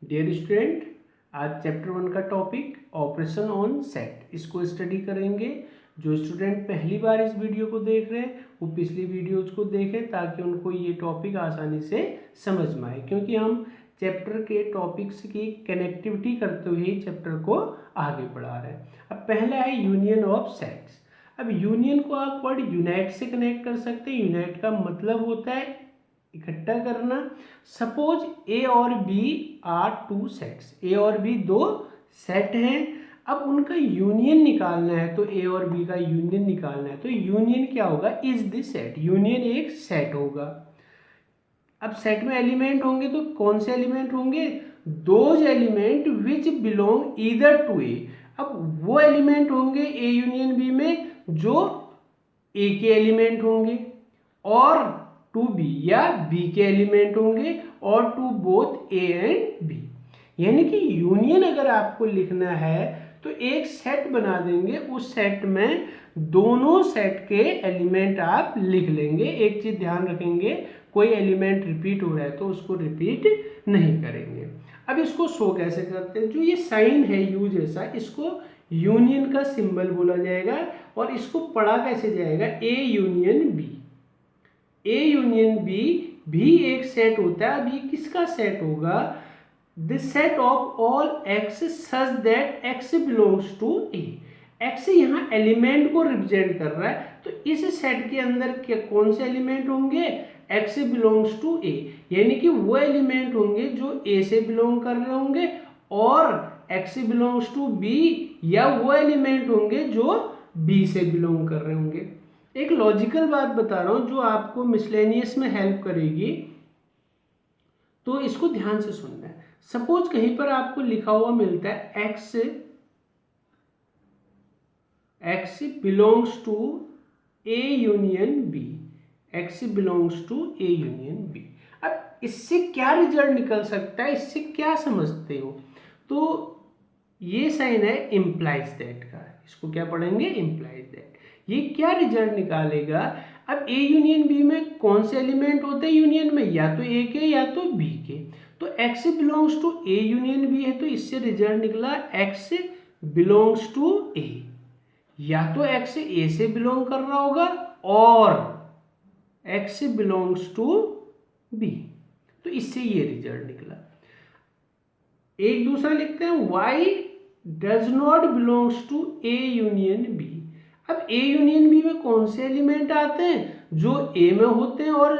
Dear student, आज chapter 1 का topic operation on set, इसको स्टडी करेंगे। जो स्टूडेंट पहली बार इस वीडियो को देख रहे हैं वो पिछली वीडियोज को देखें ताकि उनको ये टॉपिक आसानी से समझ में आए, क्योंकि हम चैप्टर के टॉपिक्स की कनेक्टिविटी करते हुए ही चैप्टर को आगे बढ़ा रहे हैं। अब पहला है यूनियन ऑफ सेट्स। अब यूनियन को आप वर्ड यूनाइट से कनेक्ट कर सकते हैं। यूनाइट का मतलब होता है इकट्ठा करना। सपोज ए और B are two sets, a और बी दो सेट हैं। अब उनका यूनियन निकालना है, तो ए और बी का यूनियन निकालना है, तो यूनियन क्या होगा, इज द सेट। यूनियन एक सेट होगा। अब सेट में एलिमेंट होंगे तो कौन से एलिमेंट होंगे, those element which belong either to a. अब वो एलिमेंट होंगे ए यूनियन बी में जो ए के एलिमेंट होंगे, और टू बी या बी के एलिमेंट होंगे, और to both A and B. यानी कि यूनियन अगर आपको लिखना है तो एक सेट बना देंगे, उस सेट में दोनों सेट के एलिमेंट आप लिख लेंगे। एक चीज ध्यान रखेंगे, कोई एलिमेंट रिपीट हो रहा है तो उसको रिपीट नहीं करेंगे। अब इसको शो कैसे करते हैं, जो ये साइन है यू जैसा, इसको यूनियन का सिंबल बोला जाएगा, और इसको पढ़ा कैसे जाएगा, A union B. A union B भी एक सेट होता है। अब ये किसका सेट होगा, the set of all x such that x belongs to A. X यहाँ एलिमेंट को रिप्रेजेंट कर रहा है, तो इस सेट के अंदर क्या कौन से एलिमेंट होंगे, एक्स बिलोंग्स टू ए, यानी कि वो एलिमेंट होंगे जो ए से बिलोंग कर रहे होंगे, और एक्स बिलोंग्स टू बी, या वो एलिमेंट होंगे जो बी से बिलोंग कर रहे होंगे। एक लॉजिकल बात बता रहा हूं जो आपको मिसलेनियस में हेल्प करेगी, तो इसको ध्यान से सुनना है। सपोज कहीं पर आपको लिखा हुआ मिलता है x belongs to A union B, x belongs to A union B. अब इससे क्या रिजल्ट निकल सकता है, इससे क्या समझते हो, तो ये साइन है इम्प्लाइज दैट का, इसको क्या पढ़ेंगे, इम्प्लाइज दैट। ये क्या रिजल्ट निकालेगा, अब ए यूनियन बी में कौन से एलिमेंट होते हैं यूनियन में, या तो ए के या तो बी के। तो x belongs to A union B है, तो इससे रिजल्ट निकला एक्स बिलोंग्स टू ए। या तो एक्स ए से बिलोंग कर रहा होगा, और एक्स बिलोंग्स टू बी, तो इससे ये रिजल्ट निकला। एक दूसरा लिखते हैं, Y does not belongs to A union B. अब ए यूनियन बी में कौन से एलिमेंट आते हैं, जो ए में होते हैं और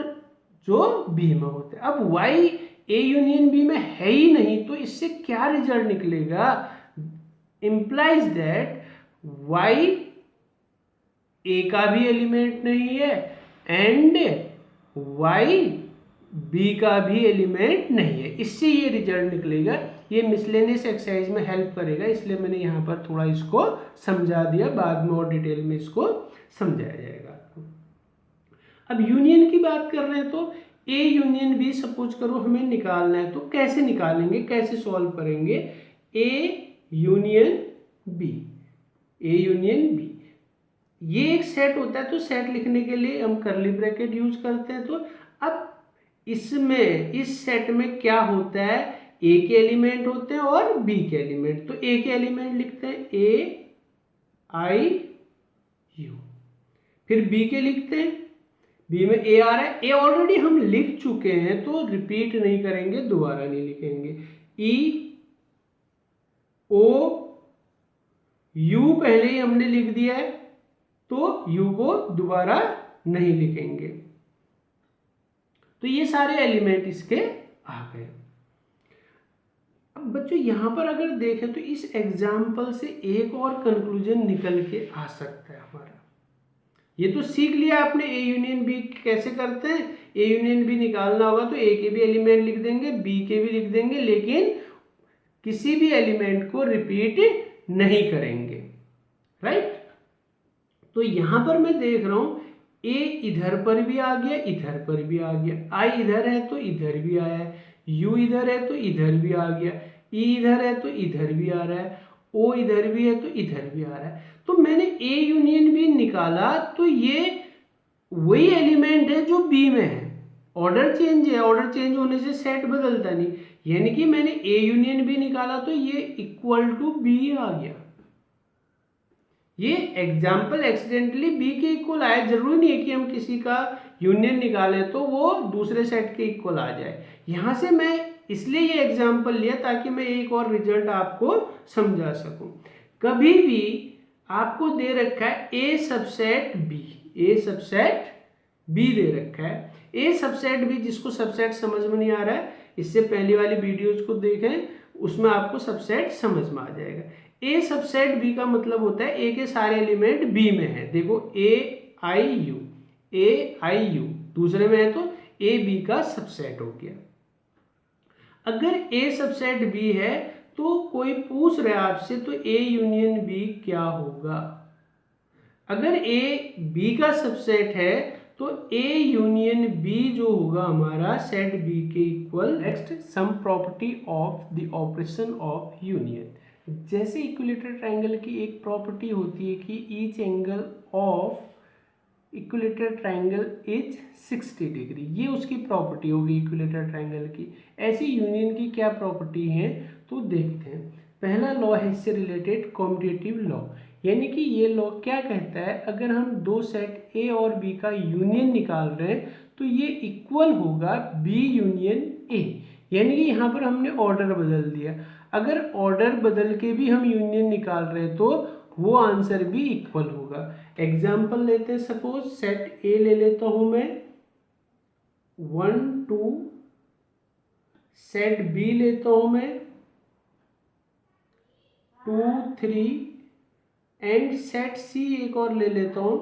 जो बी में होते हैं। अब वाई ए यूनियन बी में है ही नहीं, तो इससे क्या रिजल्ट निकलेगा, इंप्लाइज दैट वाई ए का भी एलिमेंट नहीं है एंड वाई बी का भी एलिमेंट नहीं है। इससे ये रिजल्ट निकलेगा। ये मिसलेनियस एक्सरसाइज में हेल्प करेगा, इसलिए मैंने यहाँ पर थोड़ा इसको समझा दिया, बाद में और डिटेल में इसको समझाया जाएगा। अब यूनियन की बात कर रहे हैं, तो ए यूनियन बी सपोज करो हमें निकालना है, तो कैसे निकालेंगे, कैसे सॉल्व करेंगे, A union B, A union B ये एक सेट होता है, तो सेट लिखने के लिए हम कर्ली ब्रैकेट यूज करते हैं। तो अब इसमें इस सेट में क्या होता है, ए के एलिमेंट होते हैं और बी के एलिमेंट। तो ए के एलिमेंट लिखते हैं ए आई यू, फिर बी के लिखते हैं, बी में ए आ रहा है, ए ऑलरेडी हम लिख चुके हैं तो रिपीट नहीं करेंगे, दोबारा नहीं लिखेंगे। ई ओ यू पहले ही हमने लिख दिया है, तो यू को दोबारा नहीं लिखेंगे। तो ये सारे एलिमेंट इसके आ गए। अब बच्चों यहां पर अगर देखें तो इस एग्जाम्पल से एक और कंक्लूजन निकल के आ सकता है हमारा। ये तो सीख लिया आपने ए यूनियन बी कैसे करते हैं, ए यूनियन बी निकालना होगा तो ए के भी एलिमेंट लिख देंगे, बी के भी लिख देंगे, लेकिन किसी भी एलिमेंट को रिपीट नहीं करेंगे, राइट। तो यहां पर मैं देख रहा हूं ए इधर पर भी आ गया, इधर पर भी आ गया, आई इधर है तो इधर भी आया है, यू इधर है तो इधर भी आ गया, ई इधर है तो इधर भी आ रहा है, ओ इधर भी है तो इधर भी आ रहा है। तो मैंने ए यूनियन बी निकाला, तो ये वही एलिमेंट है जो बी में है। ऑर्डर चेंज है, ऑर्डर चेंज होने से सेट बदलता नहीं। यानी कि मैंने ए यूनियन बी निकाला तो ये इक्वल टू बी आ गया। ये एग्जाम्पल एक्सीडेंटली बी के इक्वल आया, जरूरी नहीं है कि हम किसी का यूनियन निकालें तो वो दूसरे सेट के इक्वल आ जाए। यहां से मैं इसलिए ये एग्जाम्पल लिया ताकि मैं एक और रिजल्ट आपको समझा सकूं। कभी भी आपको दे रखा है A subset B, A subset B दे रखा है, ए सबसेट बी, जिसको सबसेट समझ में नहीं आ रहा है इससे पहली वाली वीडियोज को देखें, उसमें आपको सबसेट समझ में आ जाएगा। ए सबसेट बी का मतलब होता है ए के सारे एलिमेंट बी में है। देखो ए आई यू दूसरे में है तो ए बी का सबसेट हो गया। अगर ए सबसेट बी है तो कोई पूछ रहा है आपसे तो ए यूनियन बी क्या होगा। अगर ए बी का सबसेट है तो ए यूनियन बी जो होगा हमारा सेट बी के equal. Next, sum property of the operation of union. जैसे इक्विलेटरल ट्रायंगल की एक प्रॉपर्टी होती है कि each angle of equilateral triangle is 60 degree, ये उसकी प्रॉपर्टी होगी इक्विलेटरल ट्रायंगल की। ऐसी यूनियन की क्या प्रॉपर्टी है तो देखते हैं। पहला लॉ है इससे रिलेटेड कॉम्यूटेटिव लॉ, यानी कि ये लॉ क्या कहता है, अगर हम दो सेट ए और बी का यूनियन निकाल रहे हैं तो ये इक्वल होगा बी यूनियन ए। यानी कि यहाँ पर हमने ऑर्डर बदल दिया, अगर ऑर्डर बदल के भी हम यूनियन निकाल रहे हैं तो वो आंसर भी इक्वल होगा। एग्जाम्पल लेते हैं, सपोज सेट ए ले लेता हूं मैं 1 2, सेट बी लेता हूं मैं 2 3 एंड सेट सी एक और ले लेता हूं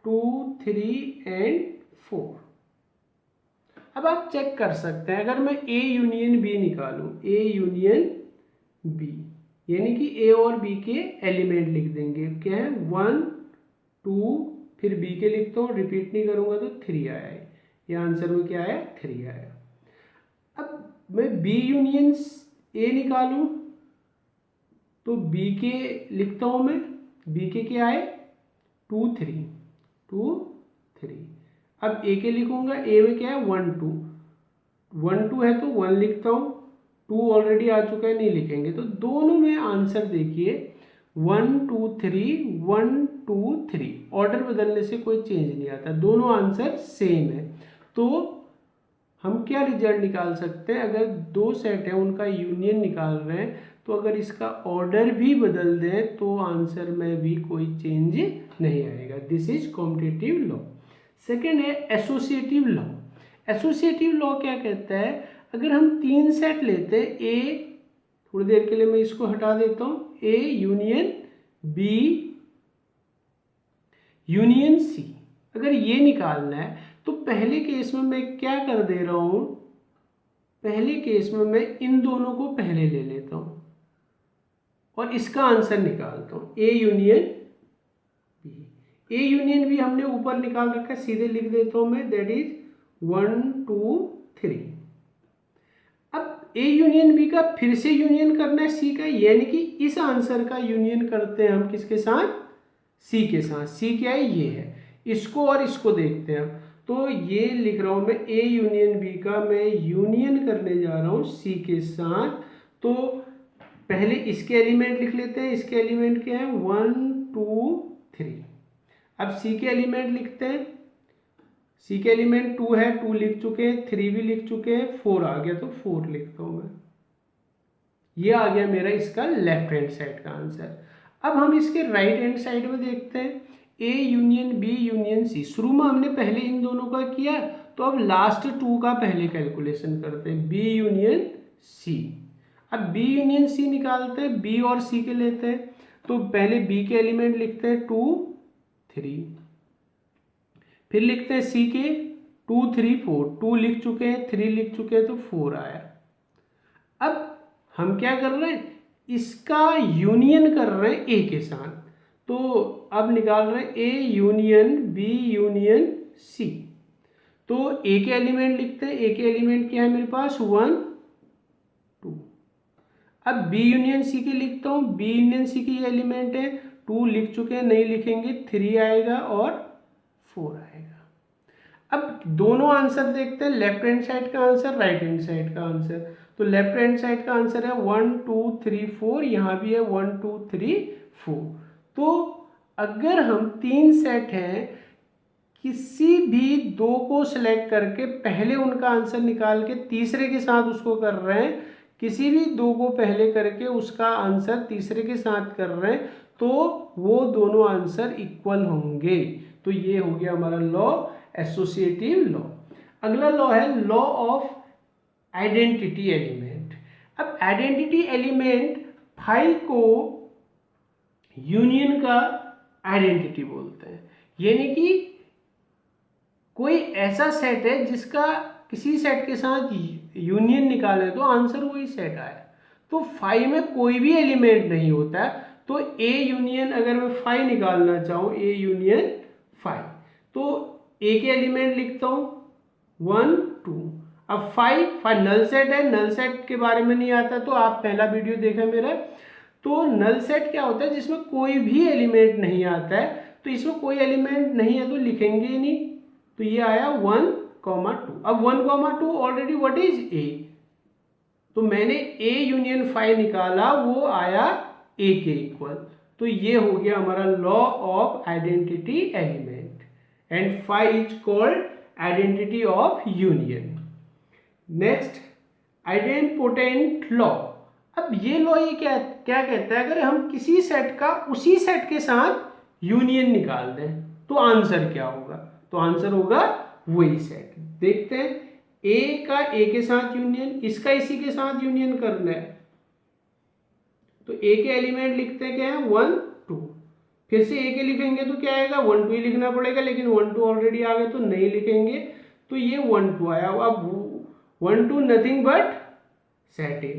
2 3 एंड 4। अब आप चेक कर सकते हैं, अगर मैं ए यूनियन बी निकालूं, ए यूनियन बी यानी कि ए और बी के एलिमेंट लिख देंगे, क्या है 1 2, फिर बी के लिखता हूँ, रिपीट नहीं करूंगा तो 3 आया है, ये आंसर में क्या आया 3 आया। अब मैं बी यूनियन ए निकालूं तो बी के लिखता हूं मैं, बी के क्या आए 2 3 2 3। अब ए के लिखूंगा, ए में क्या है 1 2, 1 2 है तो 1 लिखता हूं, 2 ऑलरेडी आ चुका है नहीं लिखेंगे। तो दोनों में आंसर देखिए 1 2 3 1 2 3, ऑर्डर बदलने से कोई चेंज नहीं आता, दोनों आंसर सेम है। तो हम क्या रिजल्ट निकाल सकते हैं, अगर दो सेट है उनका यूनियन निकाल रहे हैं तो अगर इसका ऑर्डर भी बदल दें तो आंसर में भी कोई चेंज नहीं आएगा। This is commutative law. Second है एसोसिएटिव लॉ। एसोसिएटिव लॉ क्या कहता है, अगर हम 3 सेट लेते हैं, ए, थोड़ी देर के लिए मैं इसको हटा देता हूं, A union B union C, अगर ये निकालना है तो पहले केस में मैं क्या कर दे रहा हूं, पहले केस में मैं इन दोनों को पहले ले लेता हूं और इसका आंसर निकालता हूं, A union B. A union B हमने ऊपर निकाल रखा है, सीधे लिख देता हूं मैं, दैट इज 1 2 3। अब ए यूनियन बी का फिर से यूनियन करना है सी का, यानी कि इस आंसर का यूनियन करते हैं हम किसके साथ, सी के साथ। सी क्या है, ये है, इसको और इसको देखते हैं। तो ये लिख रहा हूं मैं, ए यूनियन बी का मैं यूनियन करने जा रहा हूं सी के साथ। तो पहले इसके एलिमेंट लिख लेते हैं, इसके एलिमेंट क्या है 1 2 3। अब सी के एलिमेंट लिखते हैं, सी के एलिमेंट 2 है, 2 लिख चुके हैं, 3 भी लिख चुके हैं, 4 आ गया तो 4 लिखता हूं मैं। ये आ गया मेरा इसका लेफ्ट हैंड साइड का आंसर। अब हम इसके राइट हैंड साइड में देखते हैं, A union B union C. शुरू में हमने पहले इन दोनों का किया, तो अब लास्ट 2 का पहले कैलकुलेशन करते हैं, बी यूनियन सी। अब बी यूनियन सी निकालते हैं, बी और सी के लेते हैं, तो पहले बी के एलिमेंट लिखते हैं 2 3, फिर लिखते हैं सी के 2 3 4, 2 लिख चुके हैं, 3 लिख चुके हैं तो 4 आया। अब हम क्या कर रहे हैं, इसका यूनियन कर रहे हैं ए के साथ, तो अब निकाल रहे हैं A union B union C. तो ए के एलिमेंट लिखते हैं, ए के एलिमेंट क्या है मेरे पास 1 2। अब बी यूनियन सी के लिखता हूं, बी यूनियन सी की एलिमेंट है, 2 लिख चुके हैं नहीं लिखेंगे, 3 आएगा और 4 आएगा। अब दोनों आंसर देखते हैं, लेफ्ट हैंड साइड का आंसर, राइट हैंड साइड का आंसर। तो लेफ्ट हैंड साइड का आंसर है 1 2 3 4, यहाँ भी है 1 2 3 4। तो अगर हम 3 सेट हैं, किसी भी 2 को सिलेक्ट करके पहले उनका आंसर निकाल के तीसरे के साथ उसको कर रहे हैं, किसी भी 2 को पहले करके उसका आंसर तीसरे के साथ कर रहे हैं, तो वो दोनों आंसर इक्वल होंगे। तो ये हो गया हमारा लॉ, एसोसिएटिव लॉ। अगला लॉ है लॉ ऑफ आइडेंटिटी एलिमेंट। अब आइडेंटिटी एलिमेंट फाई को यूनियन का आइडेंटिटी बोलते हैं, यानी कि कोई ऐसा सेट है जिसका किसी सेट के साथ यूनियन निकाले तो आंसर वही सेट आए। तो फाई में कोई भी एलिमेंट नहीं होता है, तो ए यूनियन अगर मैं फाई निकालना चाहूँ, ए यूनियन फाई, तो ए के एलिमेंट लिखता हूँ 1 2। अब फाई नल सेट है, नल सेट के बारे में नहीं आता तो आप पहला वीडियो देखा मेरा। तो नल सेट क्या होता है, जिसमें कोई भी एलिमेंट नहीं आता है, तो इसमें कोई एलिमेंट नहीं है तो लिखेंगे ही नहीं, तो ये आया 1 2। अब 1 2 ऑलरेडी व्हाट इज ए, तो मैंने ए यूनियन फाई निकाला, वो आया ए के इक्वल। तो ये हो गया हमारा law of identity element, and phi is called identity of union. Next idempotent law. अब ये लॉ ये क्या कहता है, अगर हम किसी सेट का उसी सेट के साथ यूनियन निकाल दें तो आंसर क्या होगा, तो आंसर होगा वही सेट। देखते हैं, ए का ए के साथ यूनियन, इसका इसी के साथ यूनियन करना है, तो ए के एलिमेंट लिखते हैं क्या है 1 2, फिर से ए के लिखेंगे तो क्या आएगा 1 2 ही लिखना पड़ेगा, लेकिन 1 2 ऑलरेडी आ गए तो नहीं लिखेंगे, तो ये 1 2 आया। अब 1 2 नथिंग बट सेट ए।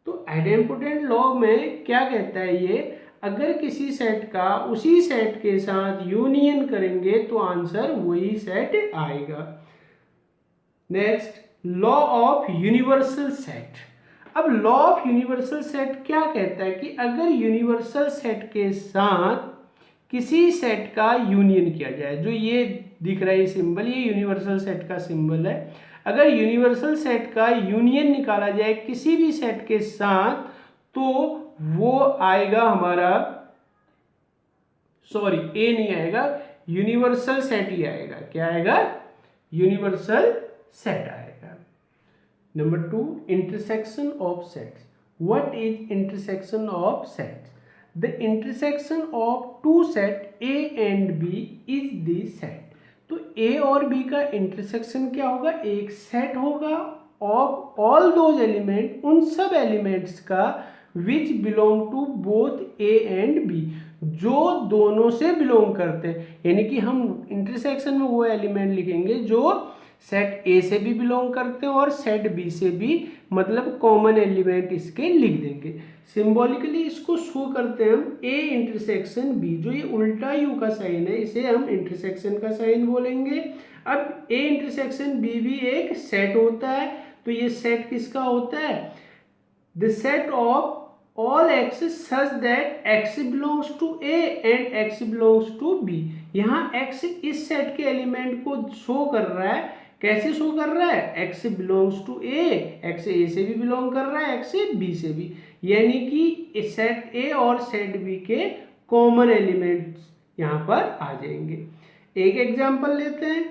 तो आइडेंपोटेंट लॉ में क्या कहता है ये, अगर किसी सेट का उसी सेट के साथ यूनियन करेंगे तो आंसर वही सेट आएगा। Next law of universal set. अब लॉ ऑफ यूनिवर्सल सेट क्या कहता है कि अगर यूनिवर्सल सेट के साथ किसी सेट का यूनियन किया जाए, जो ये दिख रहा है सिंबल, ये यूनिवर्सल सेट का सिंबल है, अगर यूनिवर्सल सेट का यूनियन निकाला जाए किसी भी सेट के साथ तो वो आएगा हमारा, सॉरी ए नहीं आएगा, यूनिवर्सल सेट ही आएगा। क्या आएगा, यूनिवर्सल सेट आएगा। Number 2 intersection of sets. What is intersection of sets? The intersection of two set A and B is the set. तो ए और बी का इंटरसेक्शन क्या होगा, एक सेट होगा ऑफ ऑल दोज एलिमेंट, उन सब एलिमेंट्स का which belong to both A and B, जो दोनों से बिलोंग करते हैं। यानी कि हम इंटरसेक्शन में वो एलिमेंट लिखेंगे जो सेट ए से भी बिलोंग करते हैं और सेट बी से भी, मतलब कॉमन एलिमेंट इसके लिख देंगे। सिंबॉलिकली इसको शो करते हैं हम ए इंटरसेक्शन बी, जो ये उल्टा यू का साइन है इसे हम इंटरसेक्शन का साइन बोलेंगे। अब ए इंटरसेक्शन बी भी एक सेट होता है, तो ये सेट किसका होता है, the set of all x such that x belongs to A and x belongs to B। यहाँ x इस सेट के एलिमेंट को शो कर रहा है, कैसे शो कर रहा है, x belongs to A, x A से भी बिलोंग कर रहा है, x B से भी, यानी कि सेट A और सेट B के कॉमन एलिमेंट्स यहाँ पर आ जाएंगे। एक एग्जांपल लेते हैं,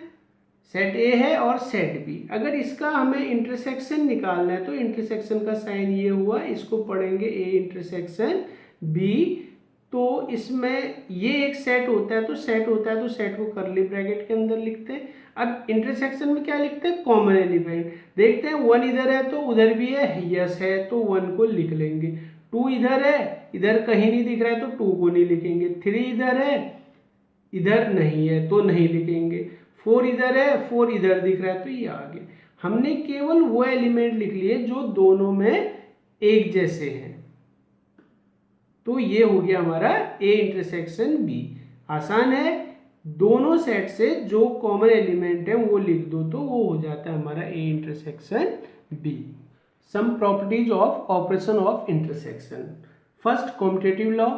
सेट ए है और सेट बी, अगर इसका हमें इंटरसेक्शन निकालना है तो इंटरसेक्शन का साइन ये हुआ, इसको पढ़ेंगे ए इंटरसेक्शन बी। तो इसमें ये एक सेट होता है, तो सेट होता है तो सेट को कर्ली ब्रैकेट के अंदर लिखते हैं। अब इंटरसेक्शन में क्या लिखते हैं, कॉमन एलिमेंट। देखते हैं 1 इधर है तो उधर भी है, यस है तो 1 को लिख लेंगे। 2 इधर है, इधर कहीं नहीं दिख रहा है तो 2 को नहीं लिखेंगे। 3 इधर है, इधर नहीं है तो नहीं लिखेंगे। 4 इधर है, 4 इधर दिख रहा है तो ये आ गया। हमने केवल वो एलिमेंट लिख लिए जो दोनों में एक जैसे हैं, तो ये हो गया हमारा ए इंटरसेक्शन बी। आसान है, दोनों सेट से जो कॉमन एलिमेंट है वो लिख दो तो वो हो जाता है हमारा A intersection B. Some properties of operation of intersection. First competitive law.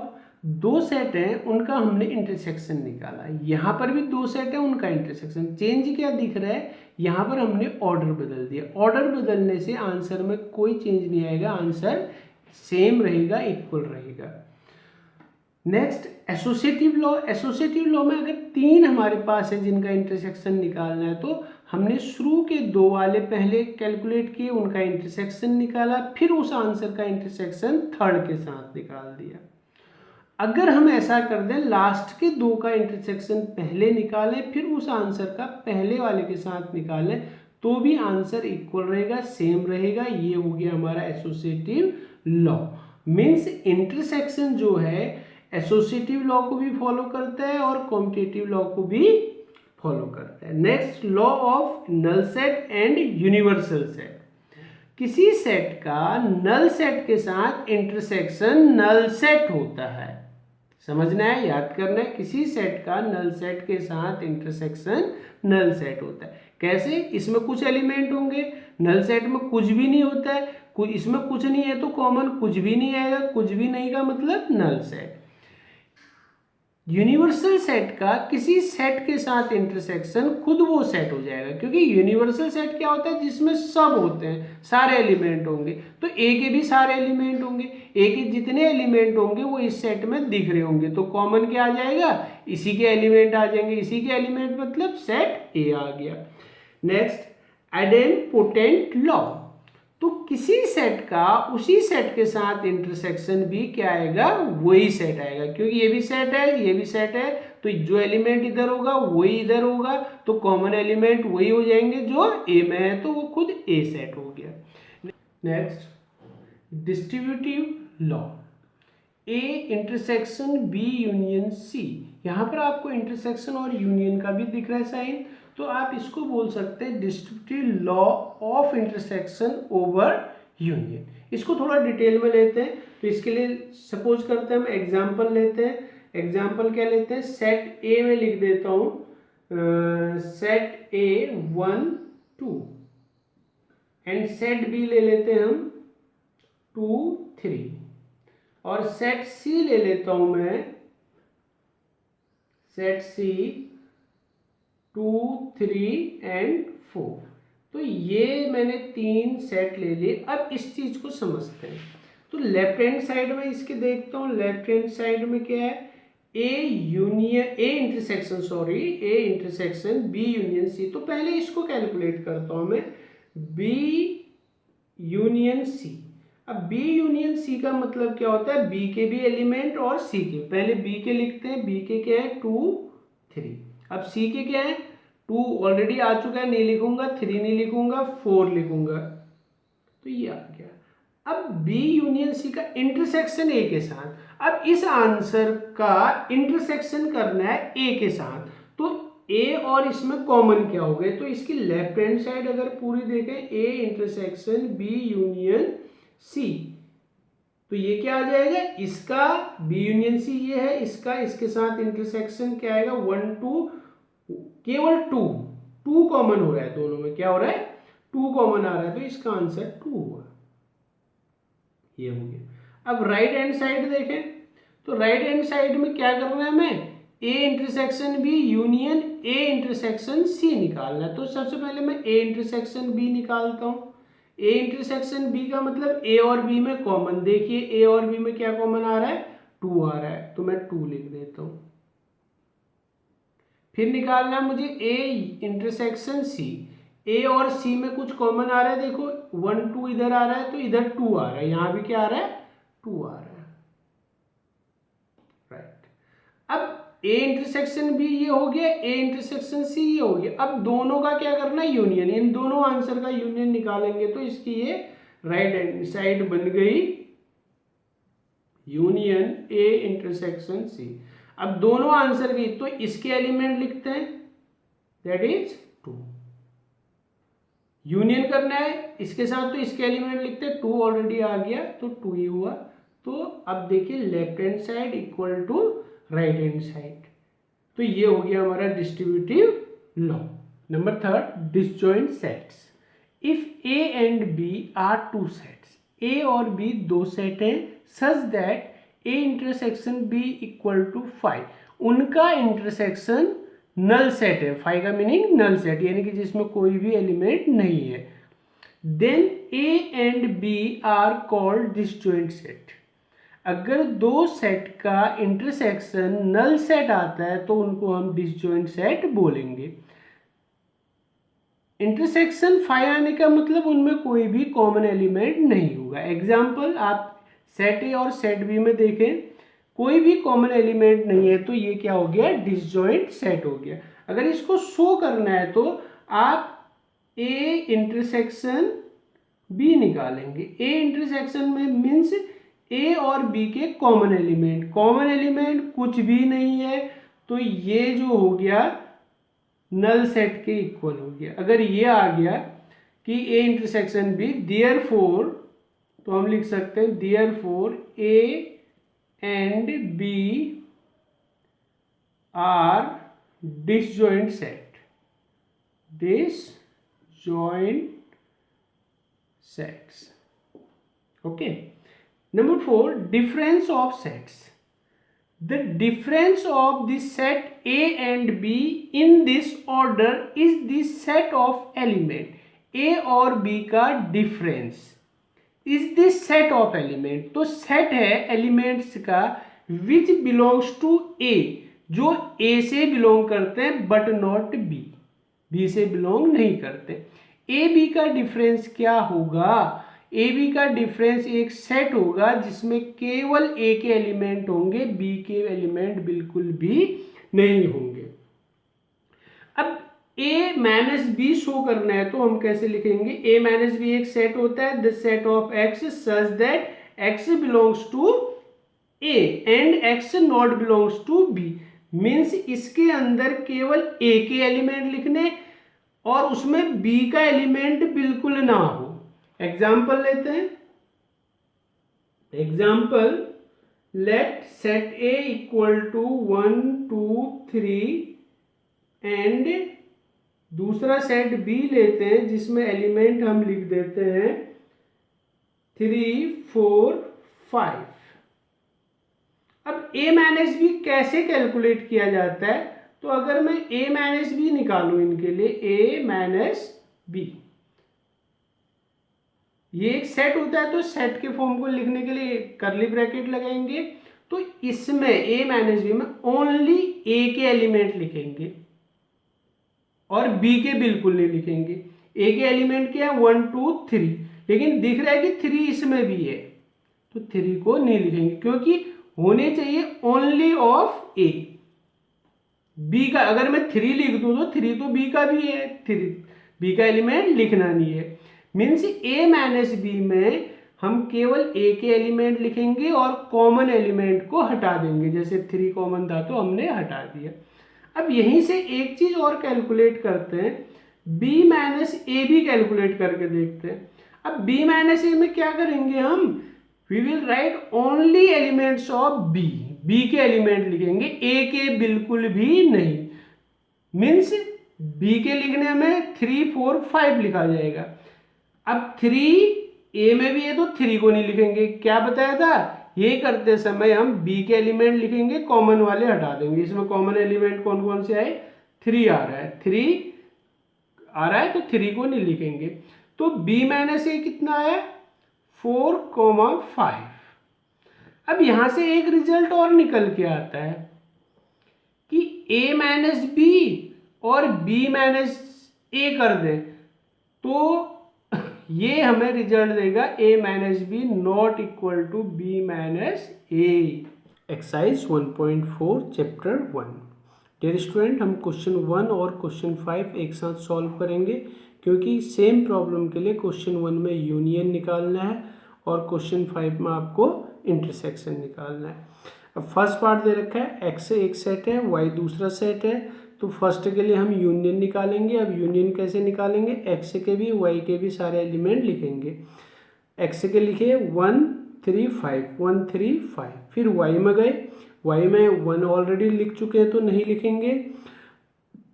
दो सेट हैं उनका हमने इंटरसेक्शन निकाला, यहाँ पर भी दो सेट है उनका इंटरसेक्शन। चेंज क्या दिख रहा है, यहाँ पर हमने ऑर्डर बदल दिया। ऑर्डर बदलने से आंसर में कोई चेंज नहीं आएगा, आंसर सेम रहेगा, इक्वल रहेगा। Next associative law. Associative law में अगर तीन हमारे पास है जिनका इंटरसेक्शन निकालना है, तो हमने शुरू के दो वाले पहले कैलकुलेट किए, उनका इंटरसेक्शन निकाला, फिर उस आंसर का इंटरसेक्शन थर्ड के साथ निकाल दिया। अगर हम ऐसा कर दें, लास्ट के दो का इंटरसेक्शन पहले निकालें, फिर उस आंसर का पहले वाले के साथ निकालें, तो भी आंसर इक्वल रहेगा, सेम रहेगा। ये हो गया हमारा एसोसिएटिव लॉ। मीन्स इंटरसेक्शन जो है एसोसिएटिव लॉ को भी फॉलो करता है और कॉम्पिटिटिव लॉ को भी फॉलो करता है। Next, law of null set and universal set. किसी सेट का नल सेट के साथ इंटरसेक्शन नल सेट होता है, समझना है, याद करना है। किसी सेट का नल सेट के साथ इंटरसेक्शन नल सेट होता है। कैसे? इसमें कुछ एलिमेंट होंगे, नल सेट में कुछ भी नहीं होता है, इसमें कुछ नहीं है तो कॉमन कुछ भी नहीं आएगा, कुछ भी नहीं का मतलब नल सेट। यूनिवर्सल सेट का किसी सेट के साथ इंटरसेक्शन खुद वो सेट हो जाएगा, क्योंकि यूनिवर्सल सेट क्या होता है, जिसमें सब होते हैं, सारे एलिमेंट होंगे, तो ए के भी सारे एलिमेंट होंगे, ए के जितने एलिमेंट होंगे वो इस सेट में दिख रहे होंगे, तो कॉमन क्या आ जाएगा, इसी के एलिमेंट आ जाएंगे, इसी के एलिमेंट मतलब सेट ए आ गया। Next, idempotent law. तो किसी सेट का उसी सेट के साथ इंटरसेक्शन भी क्या आएगा, वही सेट आएगा, क्योंकि ये भी सेट है ये भी सेट है, तो जो एलिमेंट इधर होगा वही इधर होगा, तो कॉमन एलिमेंट वही हो जाएंगे जो ए में है, तो वो खुद ए सेट हो गया। Next, distributive law. A intersection B union C. यहाँ पर आपको इंटरसेक्शन और यूनियन का भी दिख रहा है साइन, तो आप इसको बोल सकते हैं distributive law of intersection over union. इसको थोड़ा डिटेल में लेते हैं, तो इसके लिए सपोज करते हैं हम एग्जांपल लेते हैं। एग्जांपल क्या लेते हैं, सेट ए में लिख देता हूँ set A 1 2 and set B ले लेते हैं हम 2 3 और सेट सी ले लेता हूं मैं सेट सी 2 3 एंड 4। तो ये मैंने तीन सेट ले लिए। अब इस चीज को समझते हैं, तो लेफ्ट हैंड साइड में इसके देखता हूं, लेफ्ट हैंड साइड में क्या है, A intersection B union C. तो पहले इसको कैलकुलेट करता हूं मैं, बी यूनियन सी। अब बी यूनियन सी का मतलब क्या होता है, बी के भी एलिमेंट और सी के। पहले बी के लिखते हैं, बी के क्या है 2 3। अब सी के क्या है 2 ऑलरेडी आ चुका है, नहीं लिखूंगा, 3 नहीं लिखूंगा, 4 लिखूंगा, तो ये आ गया। अब बी यूनियन सी का इंटरसेक्शन ए के साथ। अब इस आंसर का इंटरसेक्शन करना है ए के साथ, तो ए और इसमें कॉमन क्या हो गए, तो इसकी लेफ्ट हैंड साइड अगर पूरी देखें, A intersection B union C, तो ये क्या आ जाएगा, इसका बी यूनियन सी ये है, इसका इसके साथ इंटरसेक्शन क्या आएगा 1 2, केवल 2 कॉमन हो रहा है, दोनों में क्या हो रहा है 2 कॉमन आ रहा है, तो इसका आंसर 2 हुआ, ये हो गया। अब राइट हैंड साइड देखें, तो राइट हैंड साइड में क्या करना है हमें, A intersection B union A intersection C निकालना है। तो सबसे पहले मैं ए इंटरसेक्शन बी निकालता हूं। ए इंटरसेक्शन बी का मतलब ए और बी में कॉमन, देखिए ए और बी में क्या कॉमन आ रहा है 2 आ रहा है, तो मैं 2 लिख देता हूं। फिर निकालना है मुझे ए इंटरसेक्शन सी। ए और सी में कुछ कॉमन आ रहा है, देखो 1 2 इधर आ रहा है, तो इधर 2 आ रहा है, यहां भी क्या आ रहा है 2 आ रहा है, राइट। अब ए इंटरसेक्शन बी ये हो गया, ए इंटरसेक्शन सी ये हो गया। अब दोनों का क्या करना है यूनियन, इन दोनों आंसर का यूनियन निकालेंगे, तो इसकी ये राइट हैंड साइड बन गई यूनियन ए इंटरसेक्शन सी। अब दोनों आंसर की, तो इसके एलिमेंट लिखते हैं, दैट इज 2। यूनियन करना है इसके साथ, तो इसके एलिमेंट लिखते हैं, 2 ऑलरेडी आ गया, तो 2 ही हुआ। तो अब देखिए left hand side equal to right hand side, तो ये हो गया हमारा distributive law. Number 3, disjoint sets. If A and B are 2 sets, a और बी 2 सेट हैं, such that a intersection b equal to 5, उनका इंटरसेक्शन नल सेट है। 5 का मीनिंग नल सेट, यानी कि जिसमें कोई भी एलिमेंट नहीं है। Then A and B are called disjoint set. अगर दो सेट का इंटरसेक्शन नल सेट आता है तो उनको हम डिसजॉइंट सेट बोलेंगे। इंटरसेक्शन 5 आने का मतलब उनमें कोई भी कॉमन एलिमेंट नहीं होगा। एग्जाम्पल, आप सेट ए और सेट बी में देखें, कोई भी कॉमन एलिमेंट नहीं है तो ये क्या हो गया, डिसजॉइंट सेट हो गया। अगर इसको शो करना है तो आप ए इंटरसेक्शन बी निकालेंगे। ए इंटरसेक्शन में मीन्स ए और बी के कॉमन एलिमेंट, कॉमन एलिमेंट कुछ भी नहीं है तो ये जो हो गया नल सेट के इक्वल हो गया। अगर ये आ गया कि ए इंटरसेक्शन बी, देयरफॉर, तो हम लिख सकते हैं therefore A and B are disjoint set, disjoint sets. Okay, number 4, difference of sets. The difference of the set A and B in this order is the set of element. A और B का difference is the set of element. तो set है elements का which belongs to A, जो A से belong करते हैं but not B, B से belong नहीं करते। A B का difference क्या होगा, ए बी का डिफरेंस एक सेट होगा जिसमें केवल ए के एलिमेंट होंगे, बी के एलिमेंट बिल्कुल भी नहीं होंगे। अब ए माइनस बी शो करना है तो हम कैसे लिखेंगे, ए माइनस बी एक सेट होता है, the set of x such that x belongs to A and x not belongs to B. Means इसके अंदर केवल ए के एलिमेंट लिखने और उसमें बी का एलिमेंट बिल्कुल ना हो। एग्जाम्पल लेते हैं। Example, let set A equal to 1 2 3 and दूसरा सेट बी लेते हैं जिसमें एलिमेंट हम लिख देते हैं 3 4 5। अब a माइनस बी कैसे कैलकुलेट किया जाता है, तो अगर मैं a माइनस बी निकालूं इनके लिए, a माइनस बी, ये एक सेट होता है तो सेट के फॉर्म को लिखने के लिए करली ब्रैकेट लगाएंगे। तो इसमें a माइनस बी में ओनली a के एलिमेंट लिखेंगे और b के बिल्कुल नहीं लिखेंगे। a के एलिमेंट क्या है 1 2 3, लेकिन दिख रहा है कि 3 इसमें भी है तो 3 को नहीं लिखेंगे क्योंकि होने चाहिए ओनली ऑफ a। b का अगर मैं 3 लिख दूं तो 3 तो b का भी है, 3 b का एलिमेंट लिखना नहीं है। मीन्स a माइनस बी में हम केवल a के एलिमेंट लिखेंगे और कॉमन एलिमेंट को हटा देंगे, जैसे 3 कॉमन था तो हमने हटा दिया। अब यहीं से एक चीज और कैलकुलेट करते हैं, b माइनस ए भी कैलकुलेट करके देखते हैं। अब b माइनस ए में क्या करेंगे हम, we will write only elements of b, b के एलिमेंट लिखेंगे, a के बिल्कुल भी नहीं। मीन्स b के लिखने में 3 4 5 लिखा जाएगा। अब 3 ए में भी है तो 3 को नहीं लिखेंगे, क्या बताया था, ये करते समय हम b के एलिमेंट लिखेंगे, कॉमन वाले हटा देंगे। इसमें कॉमन एलिमेंट कौन कौन से आए, 3 आ रहा है, 3 आ रहा है तो 3 को नहीं लिखेंगे। तो b माइनस ए कितना आया 4 5। अब यहां से एक रिजल्ट और निकल के आता है कि a माइनस बी और b माइनस ए कर दे तो ये हमें रिजल्ट देगा a minus B not equal to b minus A. Exercise 1.4 chapter 1। Dear student, हम क्वेश्चन 1 और क्वेश्चन 5 एक साथ सॉल्व करेंगे क्योंकि सेम प्रॉब्लम के लिए क्वेश्चन 1 में यूनियन निकालना है और क्वेश्चन 5 में आपको इंटरसेक्शन निकालना है। अब फर्स्ट पार्ट दे रखा है, x एक सेट है, y दूसरा सेट है, तो फर्स्ट के लिए हम यूनियन निकालेंगे। अब यूनियन कैसे निकालेंगे, x के भी y के भी सारे एलिमेंट लिखेंगे। x के लिखे 1 3 5 1 3 5, फिर y में गए, y में 1 ऑलरेडी लिख चुके हैं तो नहीं लिखेंगे,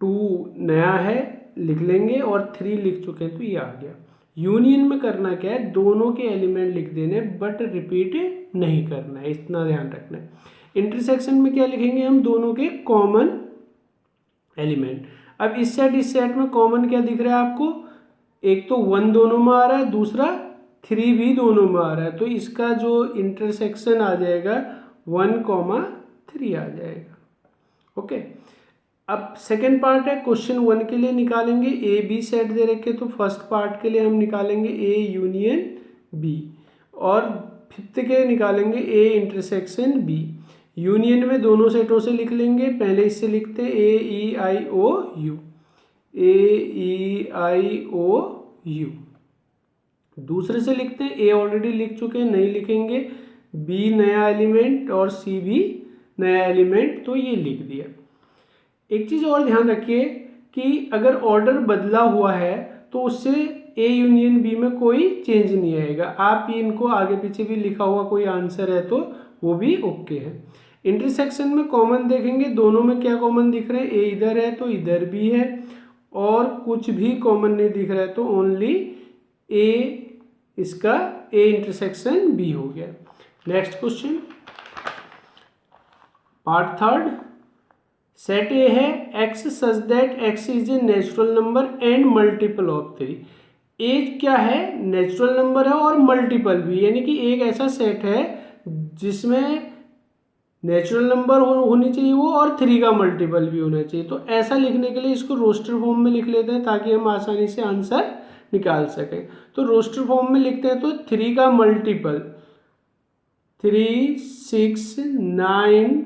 2 नया है लिख लेंगे और 3 लिख चुके हैं तो ये आ गया। यूनियन में करना क्या है, दोनों के एलिमेंट लिख देने बट रिपीट नहीं करना है, इतना ध्यान रखना है। इंटरसेक्शन में क्या लिखेंगे हम, दोनों के कॉमन एलिमेंट। अब इस सेट में कॉमन क्या दिख रहा है आपको, एक तो 1 दोनों में आ रहा है, दूसरा 3 भी दोनों में आ रहा है, तो इसका जो इंटरसेक्शन आ जाएगा 1,3 आ जाएगा। ओके, अब सेकेंड पार्ट है, क्वेश्चन 1 के लिए निकालेंगे ए बी सेट दे रखे, तो फर्स्ट पार्ट के लिए हम निकालेंगे ए यूनियन बी, और फिफ्थ के लिए निकालेंगे ए इंटरसेक्शन बी। यूनियन में दोनों सेटों से लिख लेंगे, पहले इससे लिखते हैं ए ई आई ओ you, A E I O you. दूसरे से लिखते हैं, ए ऑलरेडी लिख चुके हैं, नहीं लिखेंगे, बी नया एलिमेंट और सी भी नया एलिमेंट, तो ये लिख दिया। एक चीज़ और ध्यान रखिए कि अगर ऑर्डर बदला हुआ है तो उससे ए यूनियन बी में कोई चेंज नहीं आएगा। आप इनको आगे पीछे भी लिखा हुआ कोई आंसर है तो वो भी ओके है। इंटरसेक्शन में कॉमन देखेंगे, दोनों में क्या कॉमन दिख रहे हैं, ए इधर है तो इधर भी है, और कुछ भी कॉमन नहीं दिख रहा है, तो ओनली ए, इसका ए इंटरसेक्शन बी हो गया। Next question, part third, set a है x such that x is a natural number and multiple of 3। A क्या है, नेचुरल नंबर है और मल्टीपल भी, यानी कि एक ऐसा सेट है जिसमें नेचुरल नंबर होनी चाहिए वो, और 3 का मल्टीपल भी होना चाहिए। तो ऐसा लिखने के लिए इसको रोस्टर फॉर्म में लिख लेते हैं ताकि हम आसानी से आंसर निकाल सकें। तो रोस्टर फॉर्म में लिखते हैं तो 3 का मल्टीपल 3, 6, 9 ...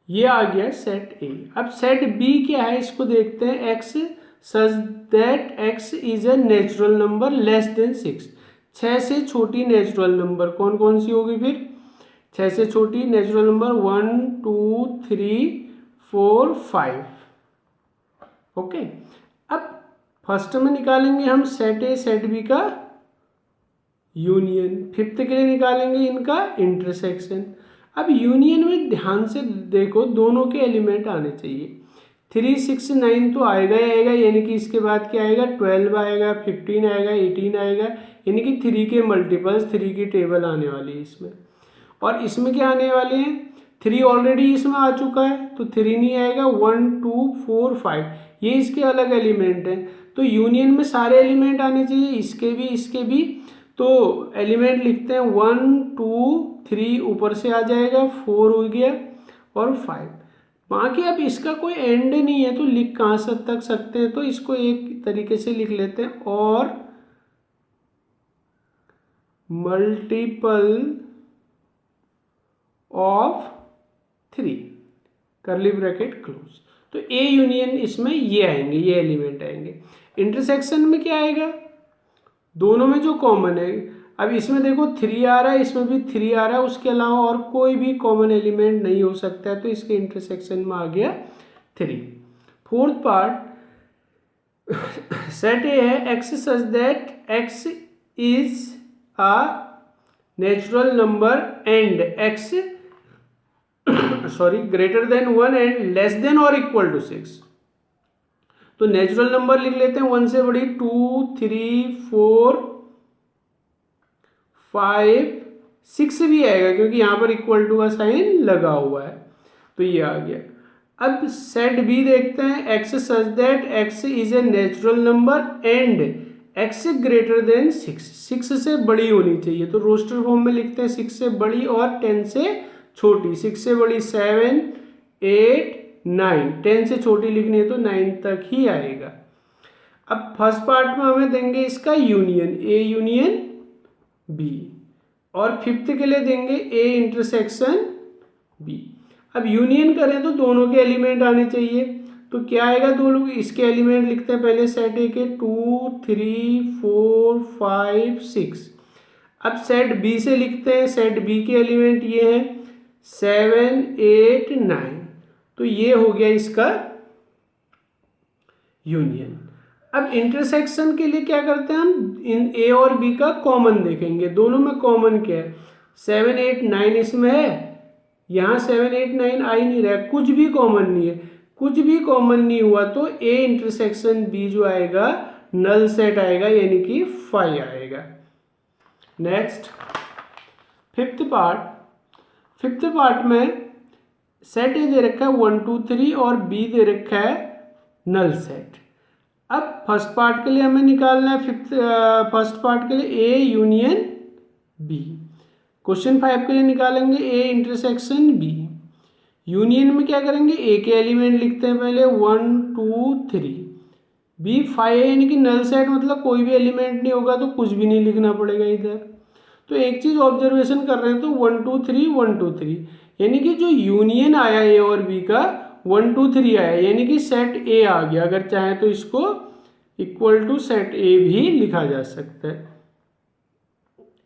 ये आ गया सेट ए। अब सेट बी क्या है, इसको देखते हैं, x such that x is a natural number less than 6। 6 से छोटी नेचुरल नंबर कौन कौन सी होगी फिर, 6 से छोटी नेचुरल नंबर 1, 2, 3, 4, 5। ओके, अब फर्स्ट में निकालेंगे हम सेट ए सेट बी का यूनियन, फिफ्थ के लिए निकालेंगे इनका इंटरसेक्शन। अब यूनियन में ध्यान से देखो, दोनों के एलिमेंट आने चाहिए। 3, 6, 9 तो आएगा ही आएगा, यानी कि इसके बाद क्या आएगा, 12 आएगा, 15 आएगा, 18 आएगा, यानी कि 3 के मल्टीपल्स 3 की टेबल आने वाली है इसमें। और इसमें क्या आने वाले हैं, 3 ऑलरेडी इसमें आ चुका है तो 3 नहीं आएगा, 1, 2, 4, 5 ये इसके अलग एलिमेंट हैं। तो यूनियन में सारे एलिमेंट आने चाहिए, इसके भी। तो एलिमेंट लिखते हैं 1, 2, 3 ऊपर से आ जाएगा, 4 हो गया और 5। बाकी अब इसका कोई एंड नहीं है तो लिख कहाँ तक सकते हैं, तो इसको एक तरीके से लिख लेते हैं, और multiple of 3 curly bracket close. तो ए यूनियन इसमें ये आएंगे, ये एलिमेंट आएंगे। इंटरसेक्शन में क्या आएगा, दोनों में जो कॉमन है, अब इसमें देखो 3 आ रहा है, इसमें भी 3 आ रहा है, उसके अलावा और कोई भी कॉमन एलिमेंट नहीं हो सकता है, तो इसके इंटरसेक्शन में आ गया 3। फोर्थ पार्ट, सेट ए है x such that x is a natural number and x greater then 1 and less than और इक्वल टू 6। तो नेचुरल नंबर लिख लेते हैं 1 से बड़ी, 2, 3, 4, 5, 6 भी आएगा क्योंकि यहाँ पर इक्वल टू का साइन लगा हुआ है, तो ये आ गया। अब सेट बी देखते हैं, x such that x is a natural number and x greater then 6। 6 से बड़ी होनी चाहिए, तो रोस्टर फॉर्म में लिखते हैं 6 से बड़ी और 10 से छोटी। 6 से बड़ी 7, 8, 9, 10 से छोटी लिखनी है तो 9 तक ही आएगा। अब फर्स्ट पार्ट में हमें देंगे इसका यूनियन, ए यूनियन बी, और फिफ्थ के लिए देंगे ए इंटरसेक्शन बी। अब यूनियन करें तो दोनों के एलिमेंट आने चाहिए, तो क्या आएगा, दो लोग इसके एलिमेंट लिखते हैं पहले सेट ए के, 2, 3, 4, 5, 6। अब सेट बी से लिखते हैं, सेट बी के एलिमेंट ये हैं 7, 8, 9, तो ये हो गया इसका यूनियन। अब इंटरसेक्शन के लिए क्या करते हैं हम, इन ए और बी का कॉमन देखेंगे, दोनों में कॉमन क्या है, 7, 8, 9 इसमें है, यहाँ 7, 8, 9 आ ही नहीं रहा है, कुछ भी कॉमन नहीं है। कुछ भी कॉमन नहीं हुआ तो ए इंटरसेक्शन बी जो आएगा नल सेट आएगा यानी कि 5 आएगा। नेक्स्ट फिफ्थ पार्ट में सेट ए दे रखा है 1 2 3 और बी दे रखा है नल सेट। अब फर्स्ट पार्ट के लिए हमें निकालना है फर्स्ट पार्ट के लिए ए यूनियन बी। क्वेश्चन 5 के लिए निकालेंगे ए इंटरसेक्शन बी। यूनियन में क्या करेंगे, ए के एलिमेंट लिखते हैं पहले 1 2 3, बी 5 है यानी कि नल सेट मतलब कोई भी एलिमेंट नहीं होगा तो कुछ भी नहीं लिखना पड़ेगा इधर। तो एक चीज ऑब्जर्वेशन कर रहे हैं तो 1 2 3 1 2 3 यानी कि जो यूनियन आया ए और बी का 1 2 3 आया यानी कि सेट ए आ गया। अगर चाहे तो इसको इक्वल टू सेट ए भी लिखा जा सकता है।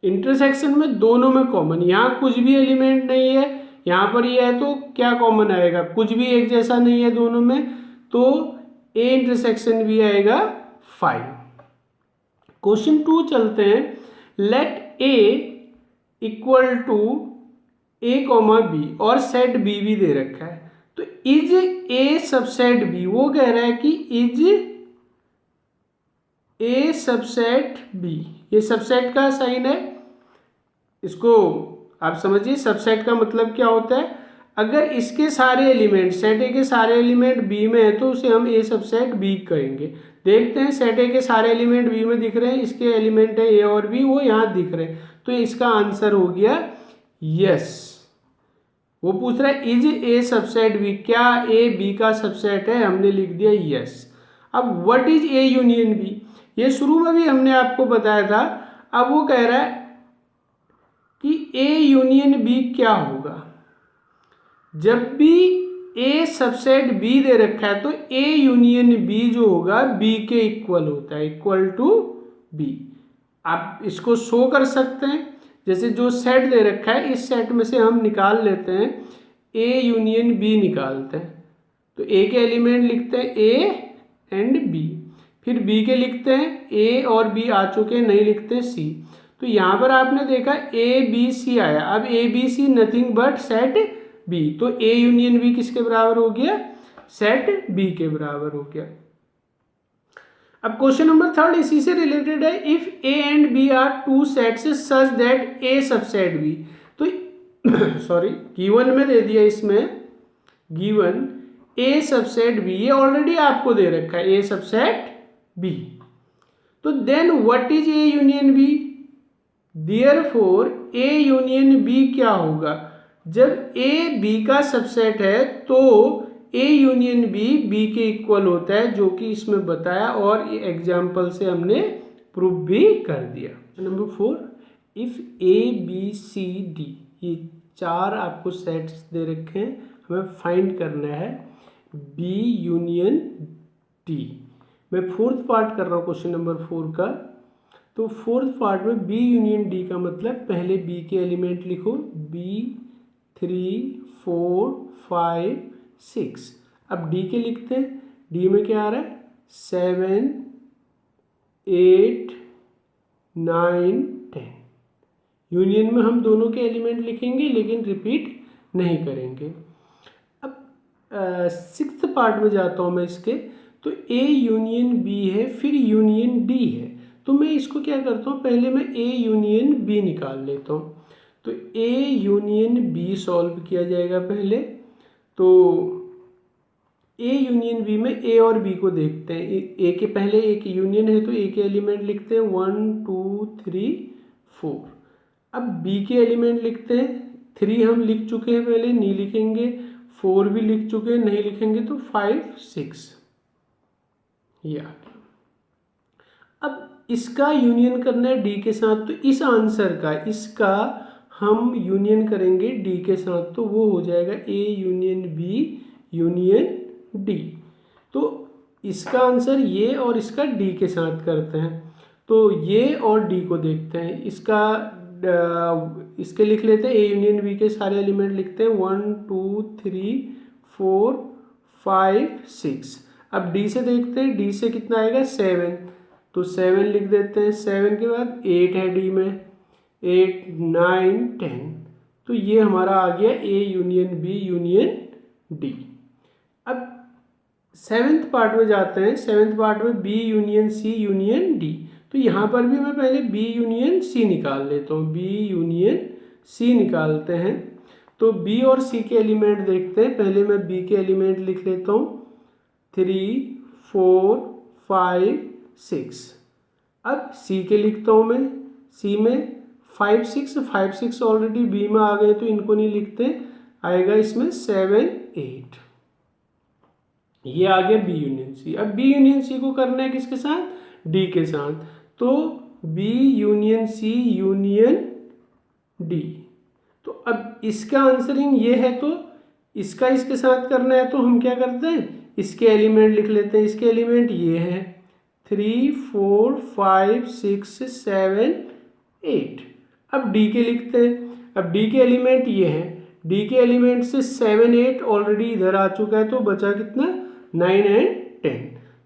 इंटरसेक्शन में दोनों में कॉमन, यहाँ कुछ भी एलिमेंट नहीं है, यहाँ पर ये है तो क्या कॉमन आएगा, कुछ भी एक जैसा नहीं है दोनों में, तो ए इंटरसेक्शन भी आएगा 5। क्वेश्चन 2 चलते हैं। Let A equal to A comma B और सेट बी भी दे रखा है। तो इज ए सबसेट बी, वो कह रहा है कि इज ए सबसेट बी, ये सबसेट का साइन है, इसको आप समझिए। सबसेट का मतलब क्या होता है, अगर इसके सारे एलिमेंट सेट ए के सारे एलिमेंट बी में है तो उसे हम ए सबसेट बी कहेंगे। देखते हैं सेट ए के सारे एलिमेंट बी में दिख रहे हैं, इसके एलिमेंट है ए और बी, वो यहाँ दिख रहे हैं, तो इसका आंसर हो गया यस। वो पूछ रहा है इज ए सबसेट बी, क्या ए बी का सबसेट है, हमने लिख दिया यस। अब what is A union B, ये शुरू में भी हमने आपको बताया था। अब वो कह रहा है कि ए यूनियन बी क्या होगा। जब भी ए सबसेट बी दे रखा है तो ए यूनियन बी जो होगा बी के इक्वल होता है, इक्वल टू बी। आप इसको शो कर सकते हैं, जैसे जो सेट दे रखा है इस सेट में से हम निकाल लेते हैं ए यूनियन बी निकालते हैं। तो ए के एलिमेंट लिखते हैं ए एंड बी, फिर बी के लिखते हैं ए और बी आ चुके हैं, नहीं लिखते सी। तो यहाँ पर आपने देखा ए बी सी आया। अब A B C nothing but set B, तो ए यूनियन बी किसके बराबर हो गया, सेट बी के बराबर हो गया। अब क्वेश्चन नंबर 3 इसी से रिलेटेड है। If A and B are two sets such that A subset B, तो सॉरी गिवन में दे दिया, इसमें गिवन ए सबसेट बी, ये ऑलरेडी आपको दे रखा है ए सबसेट बी। तो then what is A union B, therefore A union B क्या होगा, जब ए बी का सबसेट है तो ए यूनियन बी बी के इक्वल होता है, जो कि इसमें बताया और एग्जाम्पल से हमने प्रूफ भी कर दिया। Number 4, if A B C D, ये 4 आपको सेट्स दे रखे हैं, हमें फाइंड करना है बी यूनियन डी। मैं फोर्थ पार्ट कर रहा हूँ क्वेश्चन नंबर 4 का। तो फोर्थ पार्ट में बी यूनियन डी का मतलब पहले बी के एलिमेंट लिखो, बी 3 4 5 6। अब डी के लिखते हैं, डी में क्या आ रहा है 7 8 9 10। यूनियन में हम दोनों के एलिमेंट लिखेंगे लेकिन रिपीट नहीं करेंगे। अब 6th पार्ट में जाता हूँ मैं इसके। तो ए यूनियन बी है, फिर यूनियन डी है, तो मैं इसको क्या करता हूँ, पहले मैं ए यूनियन बी निकाल लेता हूँ। तो ए यूनियन बी सॉल्व किया जाएगा पहले। तो ए यूनियन बी में ए और बी को देखते हैं। ए के पहले एक यूनियन है तो ए के एलिमेंट लिखते हैं 1 2 3 4। अब बी के एलिमेंट लिखते हैं, 3 हम लिख चुके हैं पहले, नहीं लिखेंगे, 4 भी लिख चुके हैं, नहीं लिखेंगे, तो 5 6 ये आ गया। अब इसका यूनियन करना है डी के साथ, तो इस आंसर का इसका हम यूनियन करेंगे डी के साथ, तो वो हो जाएगा A union B union D. तो इसका आंसर ये और इसका डी के साथ करते हैं। तो ये और डी को देखते हैं, इसके लिख लेते हैं ए यूनियन बी के सारे एलिमेंट लिखते हैं 1 2 3 4 5 6। अब डी से देखते हैं, डी से कितना आएगा 7, तो 7 लिख देते हैं। 7 के बाद 8 है डी में, 8 9 10। तो ये हमारा आ गया A union B union D. अब सेवेंथ पार्ट में जाते हैं। सेवेंथ पार्ट में B union C union D. तो यहाँ पर भी मैं पहले बी यूनियन सी निकाल लेता हूँ। बी यूनियन सी निकालते हैं। तो बी और सी के एलिमेंट देखते हैं। पहले मैं बी के एलिमेंट लिख लेता हूँ, 3 4 5 6। अब सी के लिखता हूँ मैं। सी में 5 6 ऑलरेडी बी में आ गए तो इनको नहीं लिखते, आएगा इसमें 7 8। ये आ गया बी यूनियन सी। अब बी यूनियन सी को करना है किसके साथ? डी के साथ। तो B union C union D. तो अब इसका आंसरिंग ये है, तो इसका इसके साथ करना है तो हम क्या करते हैं, इसके एलिमेंट लिख लेते हैं। इसके एलिमेंट ये है 3 4 5 6 7 8। अब डी के लिखते हैं। अब डी के एलिमेंट ये हैं। डी के एलिमेंट से 7 8 ऑलरेडी इधर आ चुका है, तो बचा कितना? 9 एंड 10।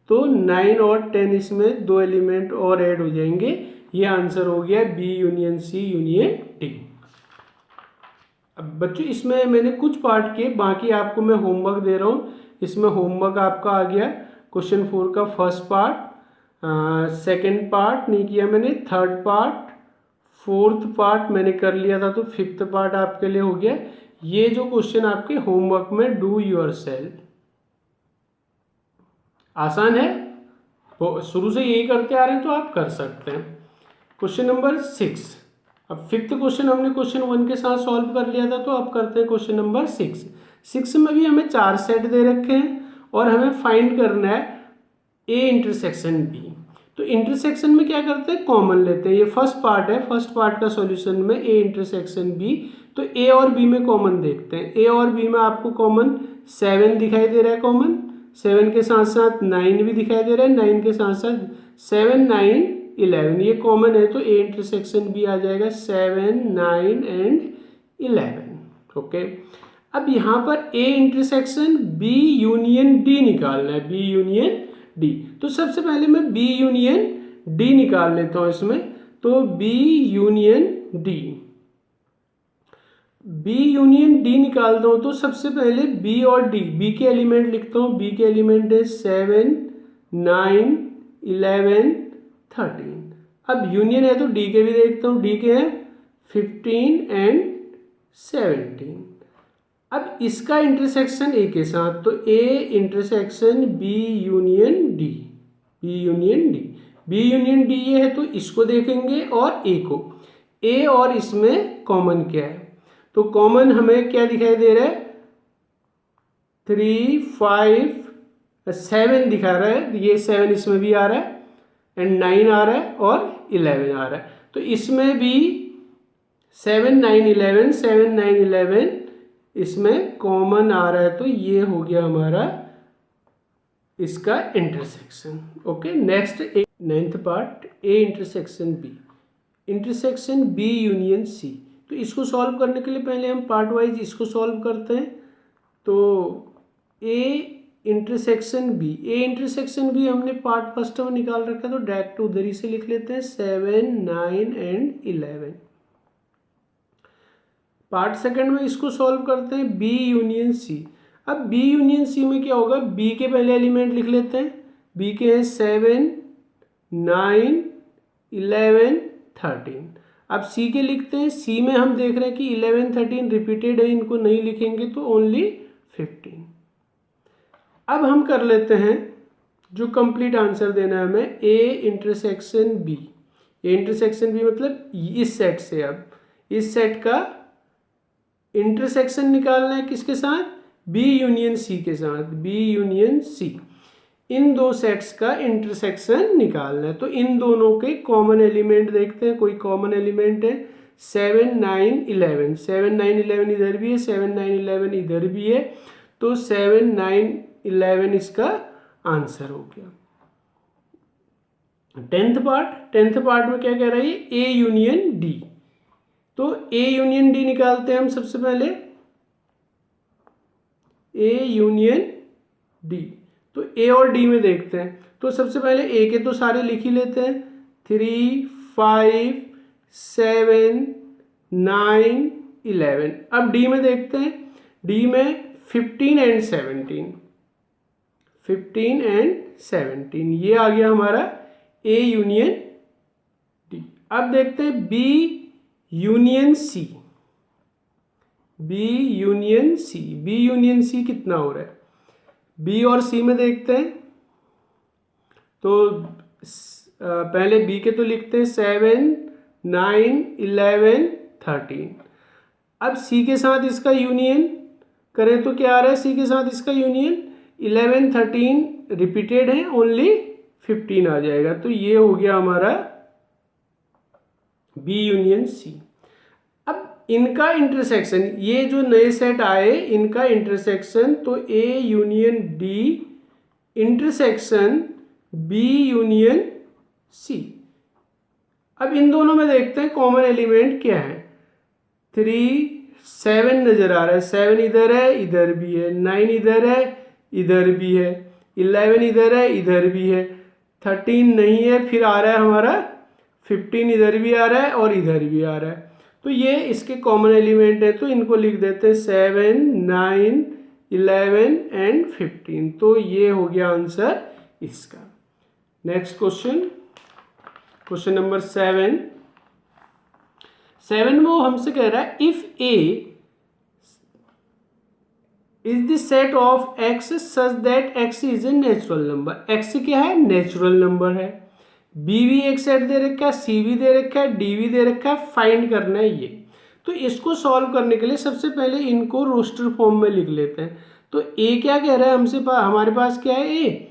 तो 9 और 10 इसमें दो एलिमेंट और ऐड हो जाएंगे। ये आंसर हो गया B union C union D. अब बच्चों इसमें मैंने कुछ पार्ट किए, बाकी आपको मैं होमवर्क दे रहा हूँ। इसमें होमवर्क आपका आ गया क्वेश्चन 4 का फर्स्ट पार्ट, सेकंड पार्ट नहीं किया मैंने, थर्ड पार्ट, फोर्थ पार्ट मैंने कर लिया था, तो फिफ्थ पार्ट आपके लिए हो गया। ये जो क्वेश्चन आपके होमवर्क में डू योरसेल्फ, आसान है, वो शुरू से यही करते आ रहे हैं तो आप कर सकते हैं। Question number 6। अब फिफ्थ क्वेश्चन हमने क्वेश्चन 1 के साथ सॉल्व कर लिया था, तो अब करते हैं क्वेश्चन नंबर 6। 6 में भी हमें 4 सेट दे रखे हैं और हमें फाइंड करना है ए इंटरसेक्शन बी। तो इंटरसेक्शन में क्या करते हैं, कॉमन लेते हैं। ये फर्स्ट पार्ट है, फर्स्ट पार्ट का सॉल्यूशन में ए इंटरसेक्शन बी। तो ए और बी में कॉमन देखते हैं। ए और बी में आपको कॉमन 7 दिखाई दे रहा है, कॉमन 7 के साथ साथ 9 भी दिखाई दे रहा है, 9 के साथ साथ 7 9 11, ये कॉमन है। तो ए इंटरसेक्शन बी आ जाएगा 7 9 एंड 11। ओके, अब यहाँ पर A intersection B union D निकालना है, बी यूनियन डी। तो सबसे पहले मैं बी यूनियन डी निकाल लेता हूँ इसमें। तो B union D, B union D निकालता हूँ। तो सबसे पहले बी और डी, बी के एलिमेंट लिखता हूँ। बी के एलिमेंट है 7 9 11 13। अब यूनियन है तो डी के भी देखता हूँ। डी के हैं 15 एंड 17। अब इसका इंटरसेक्शन ए के साथ, तो A intersection B union D, B union D. B union D ये है तो इसको देखेंगे और ए को। ए और इसमें कॉमन क्या है, तो कॉमन हमें क्या दिखाई दे रहा है, 3 5 7 दिखा रहा है। ये 7 इसमें भी आ रहा है एंड 9 आ रहा है और 11 आ रहा है। तो इसमें भी 7 9 11 7 9 11 इसमें कॉमन आ रहा है। तो ये हो गया हमारा इसका intersection. Okay, next 9th part, A intersection B, intersection B union C. तो इसको सॉल्व करने के लिए पहले हम पार्ट वाइज इसको सॉल्व करते हैं। तो A intersection B, A intersection B हमने पार्ट फर्स्ट में निकाल रखा है, तो डायरेक्ट उधर ही से लिख लेते हैं 7 9 एंड 11। पार्ट सेकंड में इसको सॉल्व करते हैं बी यूनियन सी। अब बी यूनियन सी में क्या होगा, बी के पहले एलिमेंट लिख लेते हैं। बी के हैं 7 9 11 13। अब सी के लिखते हैं। सी में हम देख रहे हैं कि 11 13 रिपीटेड है, इनको नहीं लिखेंगे तो ओनली 15। अब हम कर लेते हैं जो कंप्लीट आंसर देना है हमें, A intersection B. A intersection B मतलब इस सेट से, अब इस सेट का इंटरसेक्शन निकालना है किसके साथ, बी यूनियन सी के साथ, बी यूनियन सी। इन दो सेट्स का इंटरसेक्शन निकालना है। तो इन दोनों के कॉमन एलिमेंट देखते हैं। कोई कॉमन एलिमेंट है 7 9 11, 7 9 11 इधर भी है, 7 9 11 इधर भी है। तो 7 9 11 इसका आंसर हो गया। 10th पार्ट में क्या कह रहा है, ए यूनियन डी। तो ए यूनियन डी निकालते हैं हम सबसे पहले, ए यूनियन डी। तो ए और डी में देखते हैं। तो सबसे पहले ए के तो सारे लिख ही लेते हैं, 3 5 7 9 11। अब डी में देखते हैं। डी में 15 एंड 17, 15 एंड 17, ये आ गया हमारा ए यूनियन डी। अब देखते हैं B union C. B union C, B union C कितना हो रहा है? बी और सी में देखते हैं तो पहले बी के तो लिखते हैं 7 9 11 13। अब सी के साथ इसका यूनियन करें तो क्या आ रहा है? सी के साथ इसका यूनियन 11 13 रिपीटेड है, ओनली 15 आ जाएगा। तो ये हो गया हमारा बी यूनियन सी। अब इनका इंटरसेक्शन, ये जो नए सेट आए इनका इंटरसेक्शन, तो A union D intersection B union C. अब इन दोनों में देखते हैं कॉमन एलिमेंट क्या है। 3 7 नजर आ रहा है, 7 इधर है इधर भी है, 9 इधर है इधर भी है, 11 इधर है इधर भी है, 13 नहीं है, फिर आ रहा है हमारा 15 इधर भी आ रहा है और इधर भी आ रहा है। तो ये इसके कॉमन एलिमेंट है, तो इनको लिख देते हैं 7 9 11 एंड 15। तो ये हो गया आंसर इसका। नेक्स्ट क्वेश्चन, क्वेश्चन नंबर 7 वो हमसे कह रहा है if A is the set of x such that x is a natural number. X क्या है? नेचुरल नंबर है। बी भी एक सेट दे रखा है, सी भी दे रखा है, डी भी दे रखा है, फाइंड करना है ये। तो इसको सॉल्व करने के लिए सबसे पहले इनको रोस्टर फॉर्म में लिख लेते हैं। तो ए क्या कह रहा है हमसे, हमारे पास क्या है? A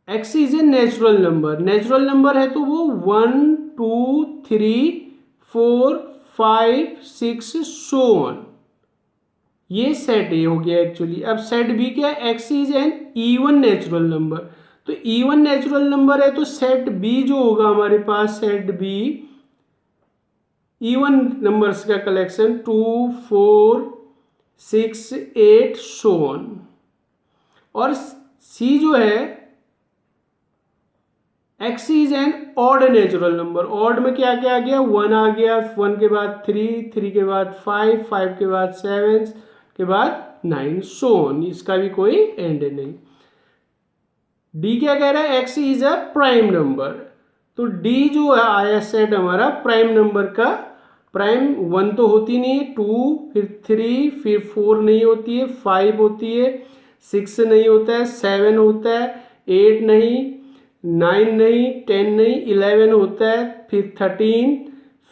x is a natural number. Natural number है तो वो 1 2 3 4 5 6 सो ऑन, ये सेट ए हो गया एक्चुअली। अब सेट बी क्या है? X is an even natural number. तो इवन नेचुरल नंबर है तो सेट बी जो होगा हमारे पास, सेट बी इवन नंबर्स का कलेक्शन 2 4 6 8 सो ऑन। और सी जो है x is an odd natural number. Odd में क्या क्या आ गया? 1 आ गया, 1 के बाद 3 3 के बाद 5 5 के बाद 7 के बाद 9 सो ऑन, इसका भी कोई एंड नहीं। डी क्या कह रहा है? X is a prime number. तो डी जो है आया सेट हमारा प्राइम नंबर का। प्राइम 1 तो होती नहीं है, 2 फिर 3 फिर 4 नहीं होती है, 5 होती है, 6 नहीं होता है, 7 होता है, 8 नहीं, 9 नहीं, 10 नहीं, 11 होता है, फिर 13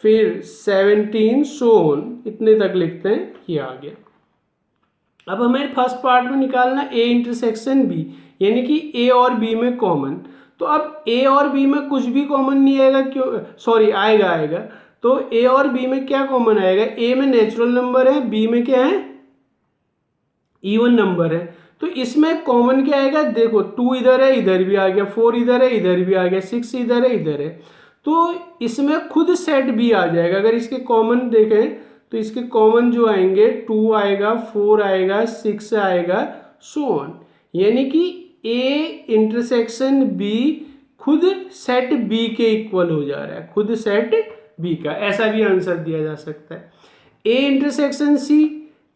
फिर 17 सो ऑन, इतने तक लिखते हैं। ये आ गया। अब हमें फर्स्ट पार्ट में निकालना ए इंटरसेक्शन बी, यानी कि ए और बी में कॉमन। तो अब ए और बी में कुछ भी कॉमन नहीं आएगा, क्यों? सॉरी, आएगा। तो ए और बी में क्या कॉमन आएगा? ए में नेचुरल नंबर है, बी में क्या है? इवन नंबर है। तो इसमें कॉमन क्या आएगा? देखो 2 इधर है इधर भी आ गया, 4 इधर है इधर भी आ गया, 6 इधर है इधर है। तो इसमें खुद सेट बी आ जाएगा। अगर इसके कॉमन देखें तो इसके कॉमन जो आएंगे 2 आएगा, 4 आएगा, 6 आएगा, सो ऑन। यानी कि ए इंटरसेक्शन बी खुद सेट बी के इक्वल हो जा रहा है, खुद सेट बी का। ऐसा भी आंसर दिया जा सकता है। ए इंटरसेक्शन सी,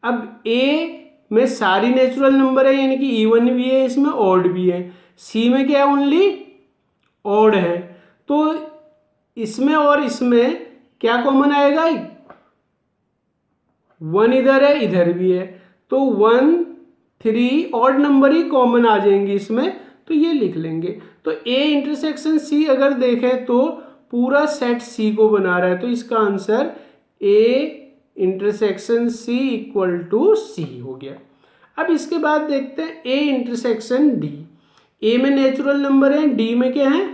अब ए में सारी नेचुरल नंबर है, यानी कि इवन भी है, इसमें ऑड भी है। सी में क्या है? ओनली ऑड है। तो इसमें और इसमें क्या कॉमन आएगा? 1 इधर है इधर भी है, तो 1 3 ऑड नंबर ही कॉमन आ जाएंगे इसमें, तो ये लिख लेंगे। तो ए इंटरसेक्शन सी अगर देखें तो पूरा सेट सी को बना रहा है, तो इसका answer a intersection c equal to c हो गया। अब इसके बाद देखते हैं ए इंटरसेक्शन डी। ए में नेचुरल नंबर है, डी में क्या है?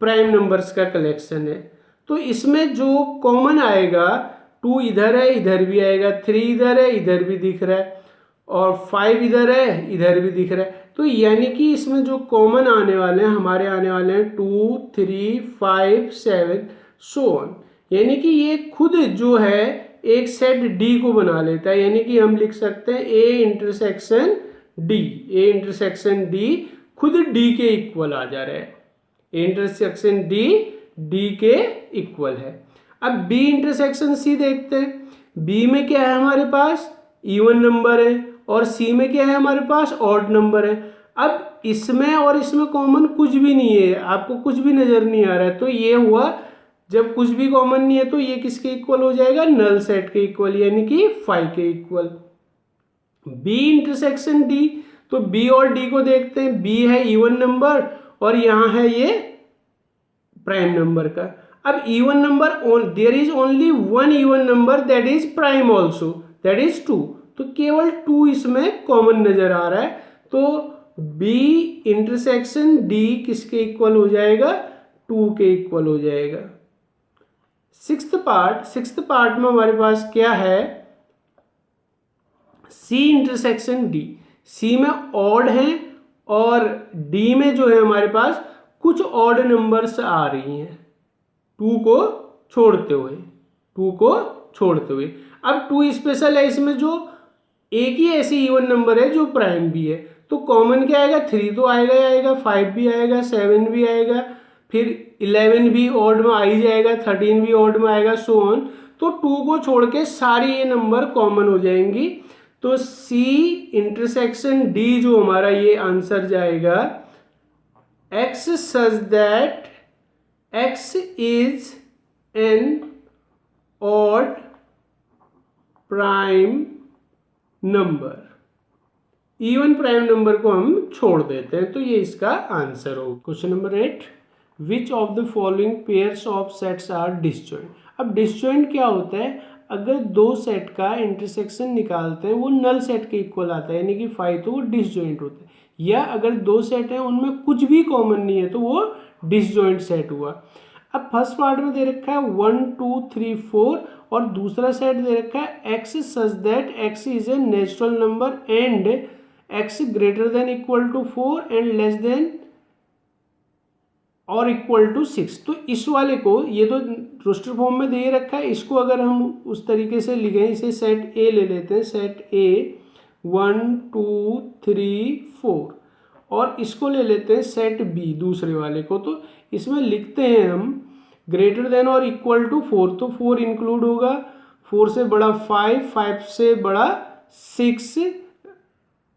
प्राइम नंबर्स का कलेक्शन है। तो इसमें जो कॉमन आएगा, 2 इधर है इधर भी आएगा, 3 इधर है इधर भी दिख रहा है, और 5 इधर है इधर भी दिख रहा है। तो यानी कि इसमें जो कॉमन आने वाले हैं हमारे आने वाले हैं 2 3 5 7 सो ऑन। यानी कि ये खुद जो है एक सेट डी को बना लेता है। यानी कि हम लिख सकते हैं A intersection D. A intersection D खुद डी के इक्वल आ जा रहा है। ए इंटरसेक्शन डी डी के इक्वल है। अब बी इंटरसेक्शन सी देखते हैं। बी में क्या है हमारे पास? इवन नंबर है, और सी में क्या है हमारे पास? ऑड नंबर है। अब अब इसमें और इसमें कॉमन कुछ भी नहीं है, आपको कुछ भी नजर नहीं आ रहा है, तो ये हुआ जब कुछ भी कॉमन नहीं है तो ये किसके इक्वल हो जाएगा, नल सेट के इक्वल, यानी कि 5 के इक्वल। बी इंटरसेक्शन डी, तो बी और डी को देखते हैं। बी है इवन नंबर और यहां है ये प्राइम नंबर का। अब even number, there is only one even number that is prime also, that is 2, तो केवल 2 इसमें कॉमन नजर आ रहा है, तो बी इंटरसेक्शन डी किसके इक्वल हो जाएगा, 2 के इक्वल हो जाएगा। सिक्स्थ पार्ट में हमारे पास क्या है, सी इंटरसेक्शन डी। सी में ऑड है और डी में जो है हमारे पास कुछ ऑड नंबर्स आ रही हैं 2 को छोड़ते हुए। अब 2 स्पेशल है, इसमें जो एक ही ऐसी इवन नंबर है जो प्राइम भी है, तो कॉमन क्या आएगा, 3 तो आएगा ही आएगा, 5 भी आएगा, 7 भी आएगा, फिर 11 भी ऑड में आ ही जाएगा, 13 भी ऑड में आएगा, सो ऑन। तो 2 को छोड़ के सारी ये नंबर कॉमन हो जाएंगी, तो सी इंटरसेक्शन डी जो हमारा ये आंसर जाएगा, x such that x is an odd prime number. Even prime number को हम छोड़ देते हैं, तो ये इसका आंसर हो। Question number 8, which of the following pairs of sets are disjoint. अब डिसजॉइंट क्या होता है, अगर 2 सेट का इंटरसेक्शन निकालते हैं वो नल सेट के इक्वल आता है, यानी कि 5, तो वो डिसजॉइंट होता है। या अगर 2 सेट हैं उनमें कुछ भी कॉमन नहीं है तो वो डिसजॉइंट सेट हुआ। अब फर्स्ट पार्ट में दे रखा है 1 2 3 4 और दूसरा सेट दे रखा है x such that x is a natural number and x greater than equal to 4 and less than और इक्वल टू 6। तो इस वाले को, ये तो रोस्टर फॉर्म में दे रखा है, इसको अगर हम उस तरीके से लिखें, इसे सेट ए ले लेते हैं, सेट ए 1 2 3 4 और इसको ले लेते हैं सेट बी दूसरे वाले को। तो इसमें लिखते हैं हम ग्रेटर देन और इक्वल टू 4, तो 4 इंक्लूड होगा, 4 से बड़ा 5, 5 से बड़ा 6,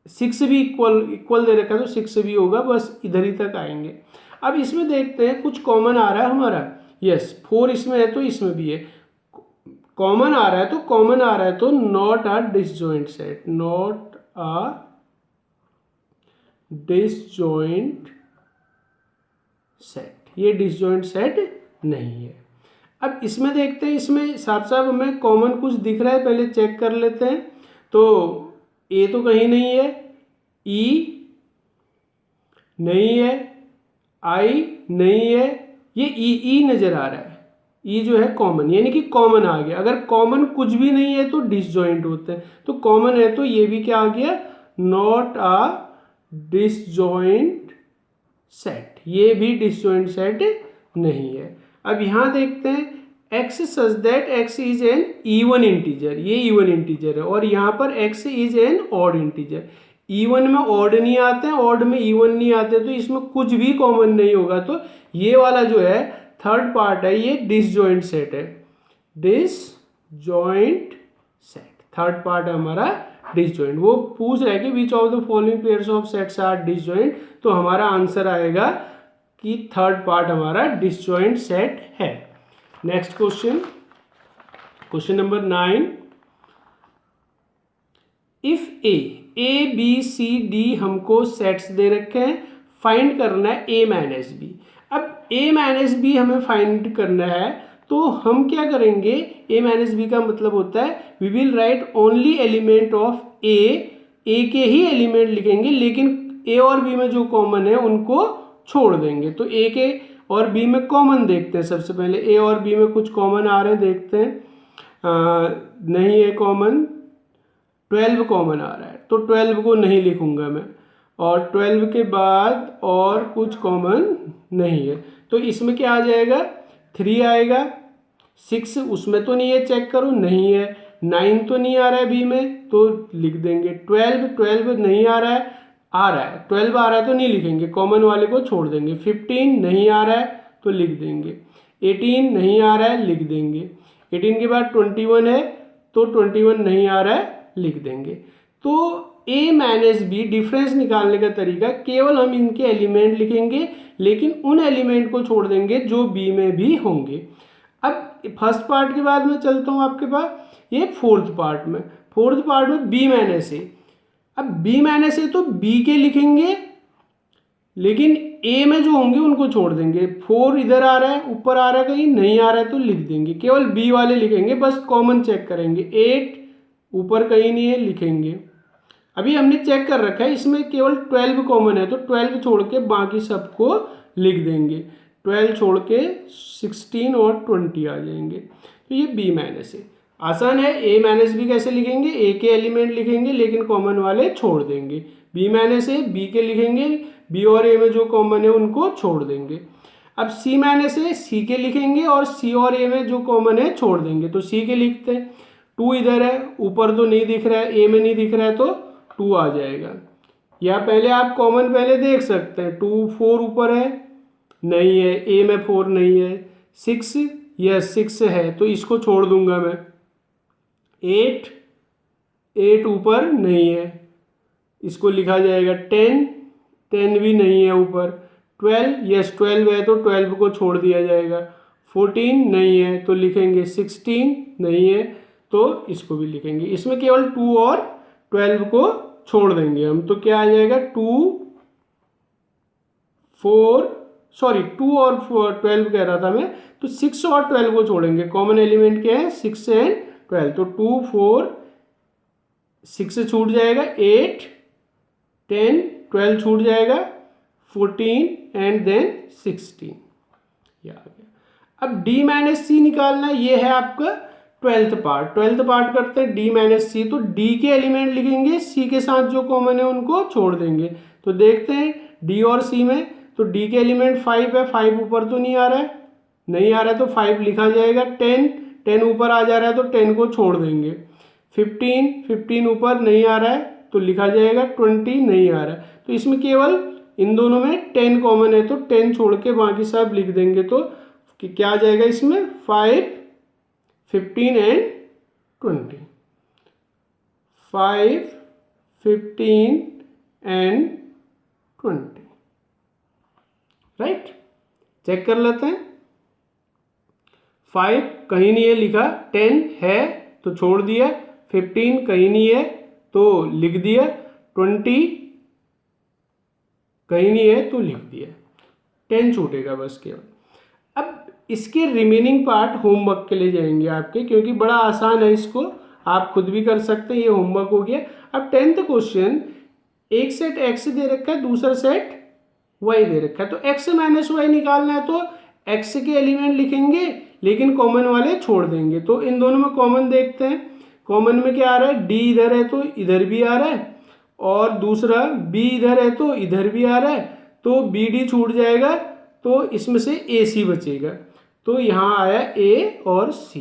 6 भी इक्वल दे रखा है तो 6 भी होगा, बस इधर ही तक आएंगे। अब इसमें देखते हैं कुछ कॉमन आ रहा है हमारा, यस 4 इसमें है तो इसमें भी है, कॉमन आ रहा है तो not a disjoint set, not a disjoint set, ये डिसजॉइंट सेट नहीं है। अब इसमें देखते हैं, इसमें साफ हमें कॉमन कुछ दिख रहा है, पहले चेक कर लेते हैं। तो ए तो कहीं नहीं है, ई नहीं है, आई नहीं है, ये ई नजर आ रहा है, ई जो है कॉमन, यानी कि कॉमन आ गया। अगर कॉमन कुछ भी नहीं है तो डिसजॉइंट होते हैं, तो कॉमन है तो ये भी क्या आ गया, नॉट अ डिसजॉइंट सेट, ये भी डिसजॉइंट सेट नहीं है। अब यहां देखते हैं x such that x is an even integer, ये इवन इंटीजर है, और यहां पर x is an odd integer. Even में ऑड नहीं आते हैं, ऑड में इवन नहीं आते, तो इसमें कुछ भी कॉमन नहीं होगा, तो ये वाला जो है थर्ड पार्ट है, ये डिसजॉइंट सेट है, डिसजॉइंट सेट थर्ड पार्ट है हमारा डिसजॉइंट। वो पूछ रहा है कि which of the following pairs of sets are disjoint, तो हमारा आंसर आएगा कि थर्ड पार्ट हमारा डिसजॉइंट सेट है। Next question number 9, if A B C D हमको सेट्स दे रखे हैं, फाइंड करना है ए माइनस बी। अब ए माइनस बी हमें फाइंड करना है, तो हम क्या करेंगे, ए माइनस बी का मतलब होता है we will write only element of a के ही एलिमेंट लिखेंगे, लेकिन ए और बी में जो कॉमन है उनको छोड़ देंगे। तो ए के और बी में कॉमन देखते हैं, सबसे पहले ए और बी में कुछ कॉमन आ रहे हैं, देखते हैं, नहीं है कॉमन, 12 कॉमन आ रहा है, तो 12 को नहीं लिखूंगा मैं, और 12 के बाद और कुछ कॉमन नहीं है, तो इसमें क्या आ जाएगा, 3 आएगा, 6 उसमें तो नहीं है, चेक करो, नहीं है, 9 तो नहीं आ रहा है बी में, तो लिख देंगे। 12 नहीं आ रहा है, 12 आ रहा है तो नहीं लिखेंगे, कॉमन वाले को छोड़ देंगे। 15 नहीं आ रहा है तो लिख देंगे। 18 नहीं आ रहा है, लिख देंगे। 18 के बाद 21 है तो 21 नहीं आ रहा है, लिख देंगे। तो a माइनस बी डिफरेंस निकालने का तरीका, केवल हम इनके एलिमेंट लिखेंगे लेकिन उन एलिमेंट को छोड़ देंगे जो b में भी होंगे। अब फर्स्ट पार्ट के बाद मैं चलता हूँ आपके पास ये फोर्थ पार्ट में b माइनस ए। अब b माइनस ए तो b के लिखेंगे लेकिन a में जो होंगे उनको छोड़ देंगे। 4 इधर आ रहा है, ऊपर आ रहा है, कहीं नहीं आ रहा है तो लिख देंगे, केवल b वाले लिखेंगे, बस कॉमन चेक करेंगे। 8 ऊपर कहीं नहीं है, लिखेंगे। अभी हमने चेक कर रखा है इसमें केवल 12 कॉमन है तो 12 छोड़ के बाकी सबको लिख देंगे। 12 छोड़ के 16 और 20 आ जाएंगे, तो ये b माइनस है। आसान है। a माइनस बी कैसे लिखेंगे, a के एलिमेंट लिखेंगे लेकिन कॉमन वाले छोड़ देंगे। b माइनस ए b के लिखेंगे, b और a में जो कॉमन है उनको छोड़ देंगे। अब c माइनस ए c के लिखेंगे और c और a में जो कॉमन है छोड़ देंगे, तो c के लिखते हैं। 2 इधर है, ऊपर तो नहीं दिख रहा है, a में नहीं दिख रहा है तो 2 आ जाएगा। या पहले आप कॉमन पहले देख सकते हैं, 2 4 ऊपर है, नहीं है, a में 4 नहीं है। 6 यस 6 है तो इसको छोड़ दूंगा मैं। 8 ऊपर नहीं है, इसको लिखा जाएगा। 10 भी नहीं है ऊपर। 12 यस 12 है तो 12 को छोड़ दिया जाएगा। 14 नहीं है तो लिखेंगे। 16 नहीं है तो इसको भी लिखेंगे। इसमें केवल 2 और 12 को छोड़ देंगे हम, तो क्या आ जाएगा 2 और 12 कह रहा था मैं, तो 6 और 12 को छोड़ेंगे। कॉमन एलिमेंट क्या है 6 एंड 12, तो 2 4 6 छूट जाएगा, 8 10 12 छूट जाएगा, 14 एंड देन 16 ये आ गया। अब d माइनस सी निकालना, ये है आपका 12th पार्ट करते हैं। d माइनस सी, तो d के एलिमेंट लिखेंगे, c के साथ जो कॉमन है उनको छोड़ देंगे। तो देखते हैं d और c में, तो d के एलिमेंट 5 है, 5 ऊपर तो नहीं आ रहा है, तो 5 लिखा जाएगा। 10 ऊपर आ जा रहा है तो 10 को छोड़ देंगे। 15 ऊपर नहीं आ रहा है तो लिखा जाएगा। 20 नहीं आ रहा है तो इसमें केवल इन दोनों में 10 कॉमन है तो 10 छोड़ के बाकी सब लिख देंगे। तो क्या आ जाएगा इसमें 5 15 एंड 20, 5 15 एंड 20, राइट। चेक कर लेते हैं। 5 कहीं नहीं है लिखा, 10 है तो छोड़ दिया, 15 कहीं नहीं है तो लिख दिया, 20 कहीं नहीं है तो लिख दिया, 10 छूटेगा बस केवल। अब इसके रिमेनिंग पार्ट होमवर्क के लिए जाएंगे आपके, क्योंकि बड़ा आसान है, इसको आप खुद भी कर सकते हैं। ये होमवर्क हो गया। अब 10th क्वेश्चन, एक सेट x दे रखा है, दूसरा सेट y दे रखा है, तो x माइनस वाई निकालना है तो x के एलिमेंट लिखेंगे लेकिन कॉमन वाले छोड़ देंगे। तो इन दोनों में कॉमन देखते हैं। कॉमन में क्या आ रहा है, d इधर है तो इधर भी आ रहा है, और दूसरा b इधर है तो इधर भी आ रहा है, तो bd छूट जाएगा, तो इसमें से ac बचेगा। तो यहाँ आया a और c।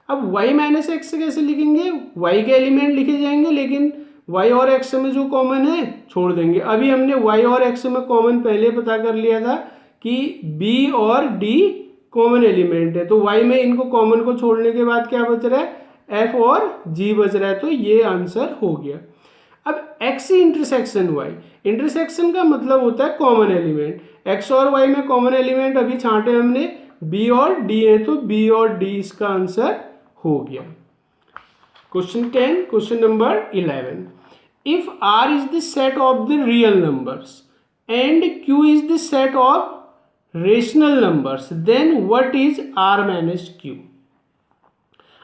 अब y माइनस एक्स कैसे लिखेंगे, y के एलिमेंट लिखे जाएंगे लेकिन y और x में जो कॉमन है छोड़ देंगे। अभी हमने y और x में कॉमन पहले पता कर लिया था कि b और d कॉमन एलिमेंट है, तो y में इनको कॉमन को छोड़ने के बाद क्या बच रहा है, f और g बच रहा है, तो ये आंसर हो गया। अब x इंटरसेक्शन y, इंटरसेक्शन का मतलब होता है कॉमन एलिमेंट। x और y में कॉमन एलिमेंट अभी छांटे हमने, b और d है, तो b और d इसका आंसर हो गया। Question 10, question number 11, if r is the set of the real numbers and q is the set of rational numbers, then what is r minus q।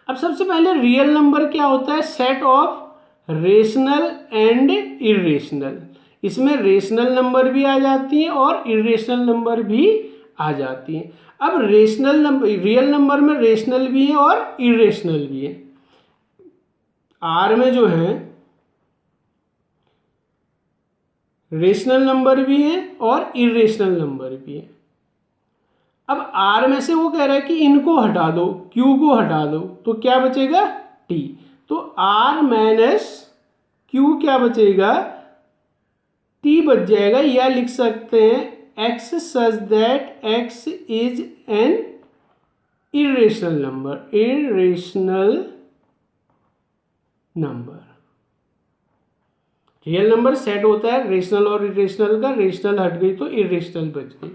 अब सबसे पहले रियल नंबर क्या होता है, set of rational and irrational. इसमें rational number भी आ जाती हैं और इरेशनल नंबर भी आ जाती हैं। अब रेशनल नंबर, रियल नंबर में रेशनल भी है और इरेशनल भी है। आर में जो है रेशनल नंबर भी है और इरेशनल नंबर भी है। अब आर में से वो कह रहा है कि इनको हटा दो, क्यू को हटा दो, तो क्या बचेगा टी। तो आर माइनस क्यू क्या बचेगा, टी बच जाएगा। या लिख सकते हैं x such that x is an irrational number, irrational number. Real number set होता है रेशनल और इरेशनल का, रेशनल हट गई तो इरेशनल बच गई।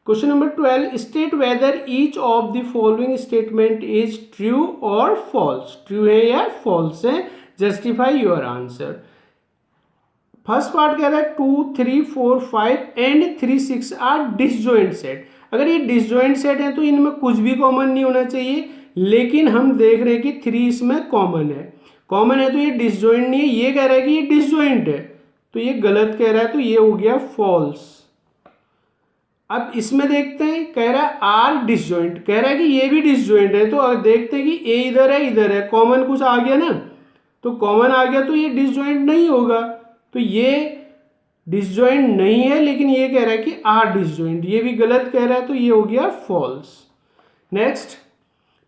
Question number 12, state whether each of the following statement is true और फॉल्स, ट्रू है या फॉल्स है, justify your answer. First part कह रहा है 2, 3, 4, 5 एंड 3, 6 आर डिसजॉइंट सेट। अगर ये डिसजॉइंट सेट है तो इनमें कुछ भी कॉमन नहीं होना चाहिए, लेकिन हम देख रहे हैं कि 3 इसमें कॉमन है, कॉमन है तो ये डिसजॉइंट नहीं है। ये कह रहा है कि ये डिसजॉइंट है तो ये गलत कह रहा है, तो ये हो गया फॉल्स। अब इसमें देखते हैं, कह रहा है आर डिसजॉइंट, कह रहा है कि ये भी डिसजॉइंट है, तो देखते हैं कि ए इधर है, कॉमन कुछ आ गया ना, तो कॉमन आ गया तो ये डिसजॉइंट नहीं होगा, तो ये डिसजॉइंट नहीं है, लेकिन ये कह रहा है कि आर डिसजॉइंट, ये भी गलत कह रहा है, तो ये हो गया false. Next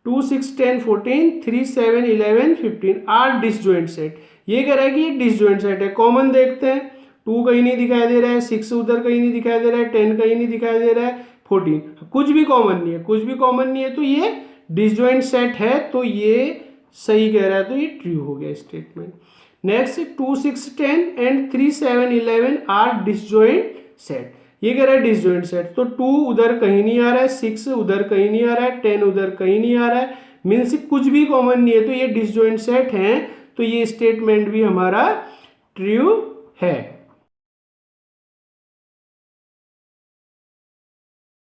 2, 6, 10, 14, 3, 7, 11, 15 are disjoint set. ये कह रहा है कि ये डिसजॉइंट सेट है। कॉमन देखते हैं, 2 कहीं नहीं दिखाई दे रहा है, 6 उधर कहीं नहीं दिखाई दे रहा है, 10 कहीं नहीं दिखाई दे रहा है, 14 कुछ भी कॉमन नहीं है, कुछ भी कॉमन नहीं है, तो ये डिसजॉइंट सेट है, तो ये सही कह रहा है, तो ये ट्रू हो गया statement. Next 2, 6, 10 and 3, 7, 11 are disjoint set. ये कह रहा है डिसजॉइंट सेट, तो 2 उधर कहीं नहीं आ रहा है, 6 उधर कहीं नहीं आ रहा है, 10 उधर कहीं नहीं आ रहा है, मीन्स कुछ भी कॉमन नहीं है, तो ये डिसजॉइंट सेट है, तो ये स्टेटमेंट भी हमारा ट्रू है।